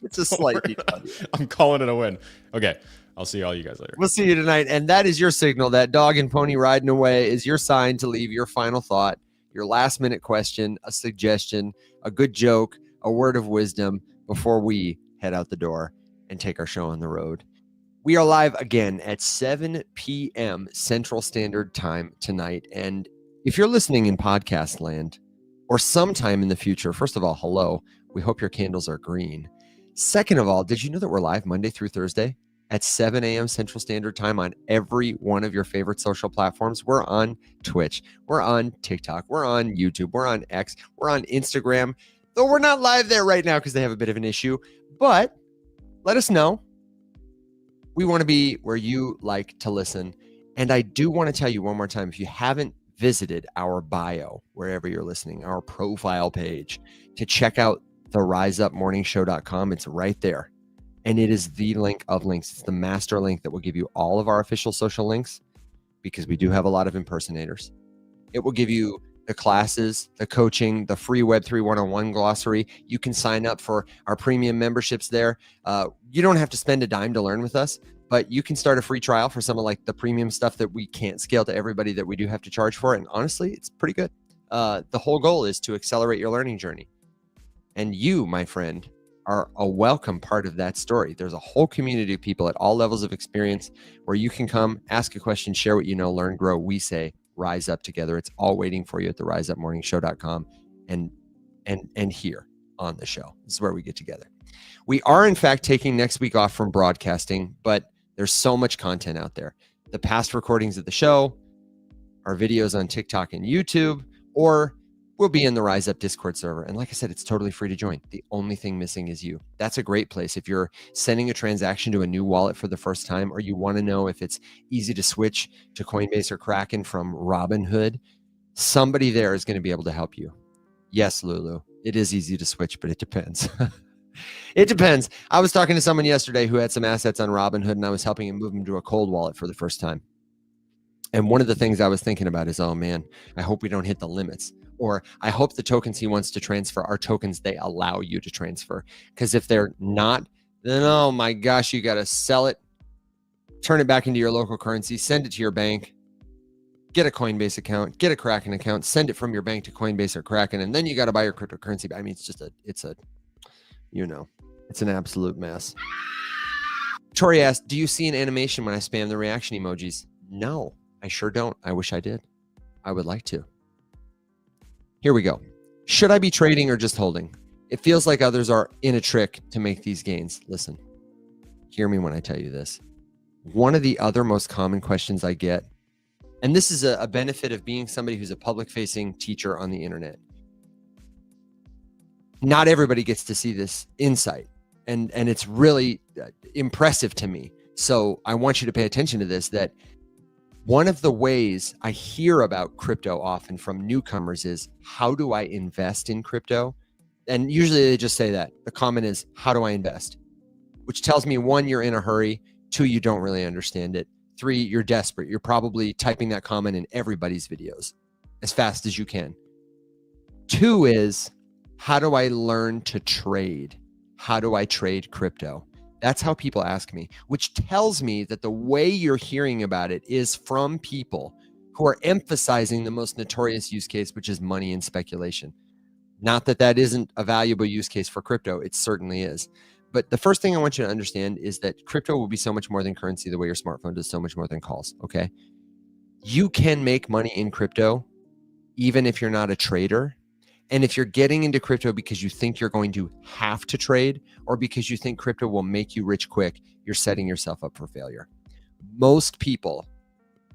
It's a slight detail. I'm calling it a win. Okay. I'll see all you guys later. We'll see you tonight. And that is your signal. That dog and pony riding away is your sign to leave your final thought, your last minute question, a suggestion, a good joke, a word of wisdom before we head out the door and take our show on the road. We are live again at 7 p.m. Central Standard Time tonight. And if you're listening in podcast land or sometime in the future, first of all, hello. We hope your candles are green. Second of all, did you know that we're live Monday through Thursday at 7 a.m. Central Standard Time on every one of your favorite social platforms? We're on Twitch. We're on TikTok. We're on YouTube. We're on X. We're on Instagram. Though we're not live there right now because they have a bit of an issue. But let us know. We want to be where you like to listen. And I do want to tell you one more time, if you haven't visited our bio, wherever you're listening, our profile page, to check out the riseupmorningshow.com, it's right there. And it is the link of links. It's the master link that will give you all of our official social links, because we do have a lot of impersonators. It will give you the classes, the coaching, the free Web3 101 glossary. You can sign up for our premium memberships there. You don't have to spend a dime to learn with us, but you can start a free trial for some of like the premium stuff that we can't scale to everybody that we do have to charge for. And honestly, it's pretty good. The whole goal is to accelerate your learning journey. And you, my friend, are a welcome part of that story. There's a whole community of people at all levels of experience where you can come, ask a question, share what you know, learn, grow. We say, rise up together. It's all waiting for you at the riseupmorningshow.com and here on the show. This is where we get together. We are, in fact, taking next week off from broadcasting, but there's so much content out there. The past recordings of the show, our videos on TikTok and YouTube, or we'll be in the Rise Up Discord server. And like I said, it's totally free to join. The only thing missing is you. That's a great place. If you're sending a transaction to a new wallet for the first time, or you want to know if it's easy to switch to Coinbase or Kraken from Robinhood, somebody there is going to be able to help you. Yes, Lulu, it is easy to switch, but it depends. It depends. I was talking to someone yesterday who had some assets on Robinhood, and I was helping him move them to a cold wallet for the first time. And one of the things I was thinking about is, oh man, I hope we don't hit the limits. Or I hope the tokens he wants to transfer are tokens they allow you to transfer. Because if they're not, then oh my gosh, you got to sell it, turn it back into your local currency, send it to your bank, get a Coinbase account, get a Kraken account, send it from your bank to Coinbase or Kraken, and then you got to buy your cryptocurrency. I mean, it's an absolute mess. Tori asked, do you see an animation when I spam the reaction emojis? No, I sure don't. I wish I did. I would like to. Here we go. Should I be trading or just holding? It feels like others are in a trick to make these gains. Listen, hear me when I tell you this. One of the other most common questions I get, and this is a benefit of being somebody who's a public-facing teacher on the internet. Not everybody gets to see this insight, and it's really impressive to me. So I want you to pay attention to this, that one of the ways I hear about crypto often from newcomers is, how do I invest in crypto? And usually they just say that. The comment is, how do I invest? Which tells me, one, you're in a hurry. Two, you don't really understand it. Three, you're desperate. You're probably typing that comment in everybody's videos as fast as you can. Two is, how do I learn to trade? How do I trade crypto? That's how people ask me, which tells me that the way you're hearing about it is from people who are emphasizing the most notorious use case, which is money and speculation. Not that that isn't a valuable use case for crypto. It certainly is. But the first thing I want you to understand is that crypto will be so much more than currency, the way your smartphone does so much more than calls, okay? You can make money in crypto even if you're not a trader. And if you're getting into crypto because you think you're going to have to trade, or because you think crypto will make you rich quick, you're setting yourself up for failure. Most people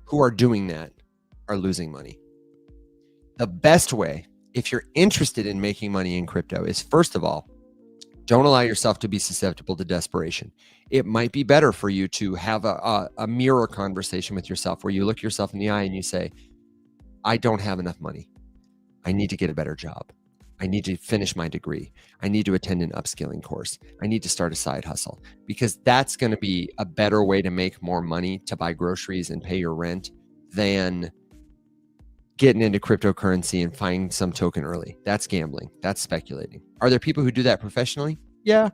who are doing that are losing money. The best way, if you're interested in making money in crypto, is, first of all, don't allow yourself to be susceptible to desperation. It might be better for you to have a mirror conversation with yourself where you look yourself in the eye and you say, I don't have enough money. I need to get a better job. I need to finish my degree. I need to attend an upskilling course. I need to start a side hustle, because that's going to be a better way to make more money to buy groceries and pay your rent than getting into cryptocurrency and finding some token early. That's gambling. That's speculating. Are there people who do that professionally? Yeah.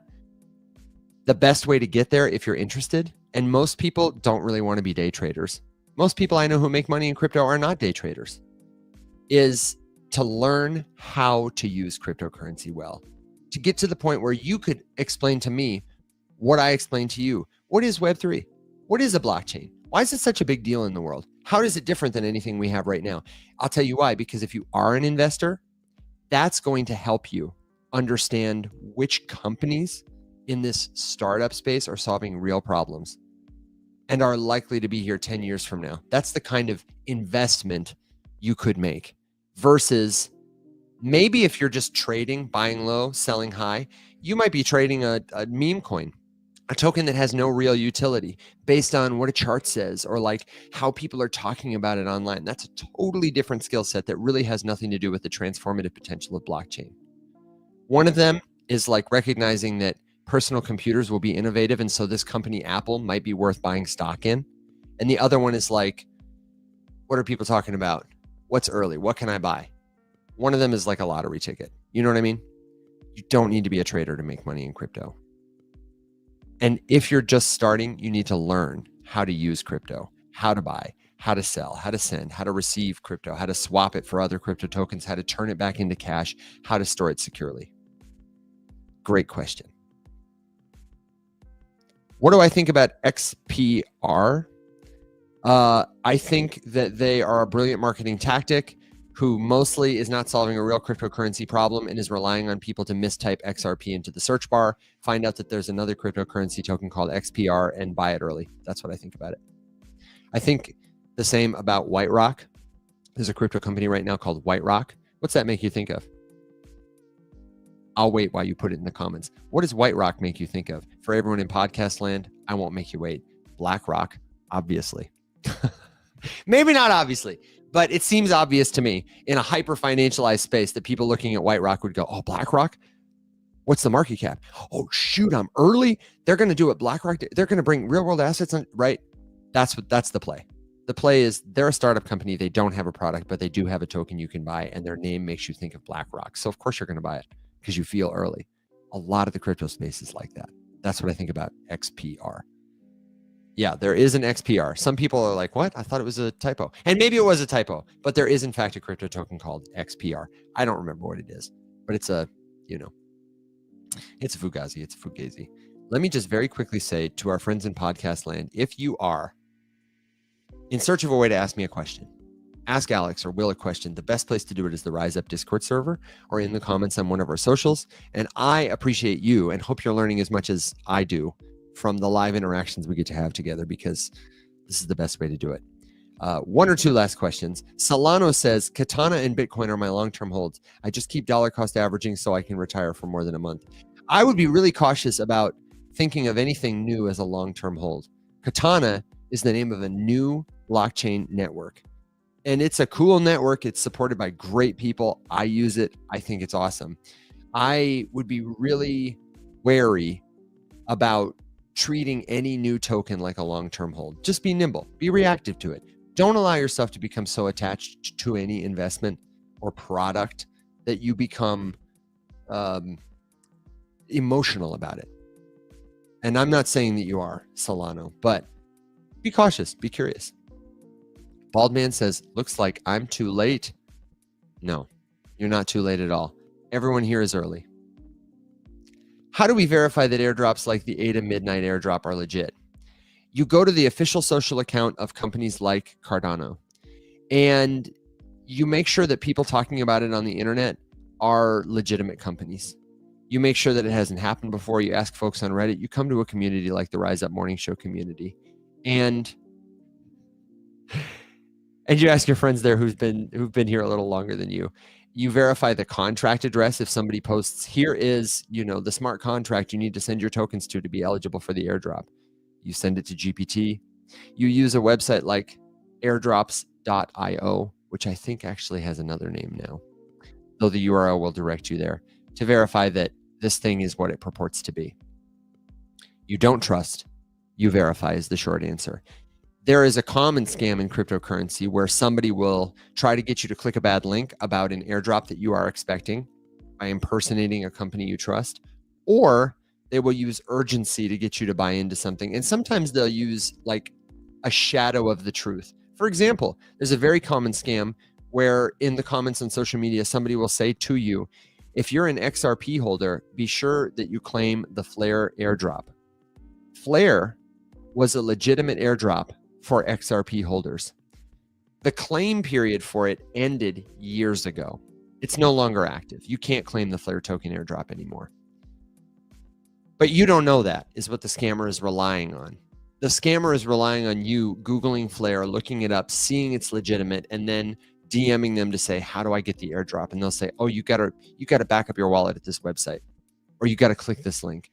The best way to get there, if you're interested, and most people don't really want to be day traders. Most people I know who make money in crypto are not day traders, is to learn how to use cryptocurrency well, to get to the point where you could explain to me what I explained to you. What is Web3? What is a blockchain? Why is it such a big deal in the world? How is it different than anything we have right now? I'll tell you why, because if you are an investor, that's going to help you understand which companies in this startup space are solving real problems and are likely to be here 10 years from now. That's the kind of investment you could make. Versus maybe if you're just trading, buying low, selling high, you might be trading a meme coin. a token that has no real utility based on what a chart says or like how people are talking about it online. That's a totally different skill set that really has nothing to do with the transformative potential of blockchain. One of them is like recognizing that personal computers will be innovative, and so this company Apple might be worth buying stock in. And the other one is like, what are people talking about? What's early? What can I buy? One of them is like a lottery ticket. You know what I mean? You don't need to be a trader to make money in crypto. And if you're just starting, you need to learn how to use crypto, how to buy, how to sell, how to send, how to receive crypto, how to swap it for other crypto tokens, how to turn it back into cash, how to store it securely. Great question. What do I think about XPR? I think that they are a brilliant marketing tactic who mostly is not solving a real cryptocurrency problem and is relying on people to mistype XRP into the search bar, find out that there's another cryptocurrency token called XPR and buy it early. That's what I think about it. I think the same about White Rock. There's a crypto company right now called White Rock. What's that make you think of? I'll wait while you put it in the comments. What does White Rock make you think of? For everyone in podcast land, I won't make you wait. Black Rock, obviously. Maybe not obviously, but it seems obvious to me in a hyper financialized space that people looking at White Rock would go, oh, BlackRock? What's the market cap? Oh, shoot, I'm early. They're going to do it. BlackRock, they're going to bring real world assets on, right? That's the play. The play is they're a startup company. They don't have a product, but they do have a token you can buy, and their name makes you think of BlackRock. So of course you're going to buy it because you feel early. A lot of the crypto space is like that. That's what I think about XPR. Yeah, there is an XPR. Some people are like, what? I thought it was a typo. And maybe it was a typo, but there is in fact a crypto token called XPR. I don't remember what it is, but it's a, it's a Fugazi. It's a Fugazi. Let me just very quickly say to our friends in podcast land, if you are in search of a way to ask me a question, ask Alex or Will a question, the best place to do it is the Rise Up Discord server or in the comments on one of our socials. And I appreciate you and hope you're learning as much as I do from the live interactions we get to have together, because this is the best way to do it. One or two last questions. Solano says, Katana and Bitcoin are my long-term holds. I just keep dollar cost averaging so I can retire for more than a month. I would be really cautious about thinking of anything new as a long-term hold. Katana is the name of a new blockchain network. And it's a cool network. It's supported by great people. I use it. I think it's awesome. I would be really wary about treating any new token like a long-term hold. Just be nimble, be reactive to it. Don't allow yourself to become so attached to any investment or product that you become emotional about it. And I'm not saying that you are, Solano, but be cautious, be curious. Baldman says, looks like I'm too late. No, you're not too late at all. Everyone here is early. How do we verify that airdrops like the ADA Midnight airdrop are legit? You go to the official social account of companies like Cardano, and you make sure that people talking about it on the internet are legitimate companies. You make sure that it hasn't happened before. You ask folks on Reddit. You come to a community like the Rise Up Morning Show community, and you ask your friends there who've been here a little longer than you. You verify the contract address. If somebody posts, here is, the smart contract you need to send your tokens to be eligible for the airdrop. You send it to GPT. You use a website like airdrops.io, which I think actually has another name now, though the URL will direct you there, to verify that this thing is what it purports to be. You don't trust, you verify is the short answer. There is a common scam in cryptocurrency where somebody will try to get you to click a bad link about an airdrop that you are expecting by impersonating a company you trust, or they will use urgency to get you to buy into something. And sometimes they'll use like a shadow of the truth. For example, there's a very common scam where in the comments on social media, somebody will say to you, if you're an XRP holder, be sure that you claim the Flare airdrop. Flare was a legitimate airdrop for XRP holders. The claim period for it ended years ago. It's no longer active. You can't claim the Flare token airdrop anymore. But you don't know that, is what the scammer is relying on. The scammer is relying on you Googling Flare, looking it up, seeing it's legitimate, and then DMing them to say, how do I get the airdrop? And they'll say, oh, you gotta back up your wallet at this website, or you gotta click this link,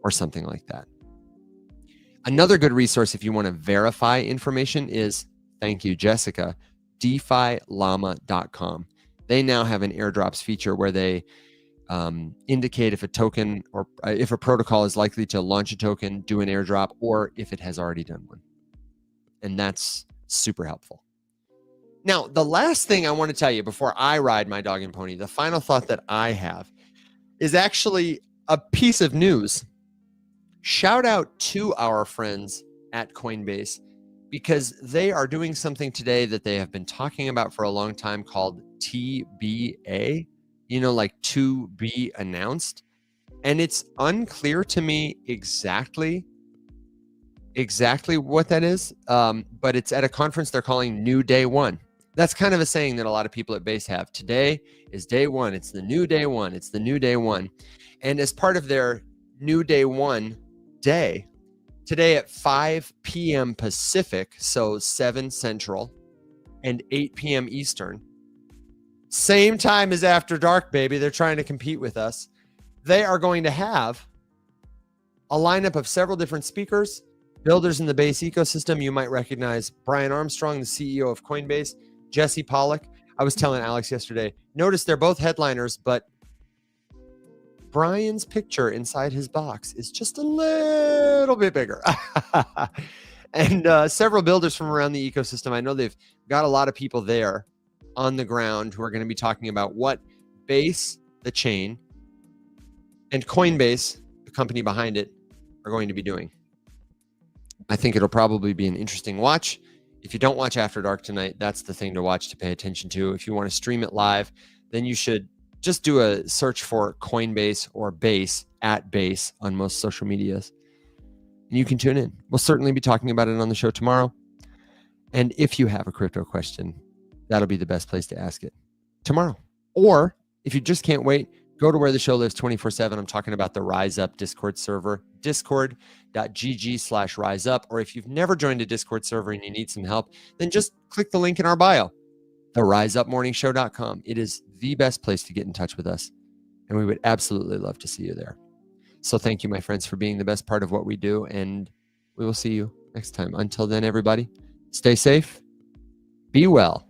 or something like that. Another good resource if you want to verify information is, thank you, Jessica, DeFiLlama.com. They now have an airdrops feature where they indicate if a token or if a protocol is likely to launch a token, do an airdrop, or if it has already done one. And that's super helpful. Now, the last thing I want to tell you before I ride my dog and pony, the final thought that I have is actually a piece of news. Shout out to our friends at Coinbase, because they are doing something today that they have been talking about for a long time called TBA, like to be announced. And it's unclear to me exactly what that is. But it's at a conference they're calling New Day One. That's kind of a saying that a lot of people at Base have. Today is day one. It's the new day one. It's the new day one. And as part of their New Day One day, today at 5 p.m. Pacific, so 7 Central and 8 p.m. Eastern, same time as After Dark, baby. They're trying to compete with us. They are going to have a lineup of several different speakers, builders in the Base ecosystem. You might recognize Brian Armstrong, the CEO of Coinbase, Jesse Pollock. I was telling Alex yesterday, notice they're both headliners, but Brian's picture inside his box is just a little bit bigger. And several builders from around the ecosystem. I know they've got a lot of people there on the ground who are going to be talking about what Base, the chain, and Coinbase, the company behind it, are going to be doing. I think it'll probably be an interesting watch. If you don't watch After Dark tonight, that's the thing to watch, to pay attention to. If you want to stream it live, then you should just do a search for Coinbase or Base at Base on most social medias. And you can tune in. We'll certainly be talking about it on the show tomorrow. And if you have a crypto question, that'll be the best place to ask it tomorrow. Or if you just can't wait, go to where the show lives 24/7. I'm talking about the Rise Up Discord server, discord.gg/riseup. Or if you've never joined a Discord server and you need some help, then just click the link in our bio, theriseupmorningshow.com. It is the best place to get in touch with us. And we would absolutely love to see you there. So thank you, my friends, for being the best part of what we do. And we will see you next time. Until then, everybody, stay safe, be well,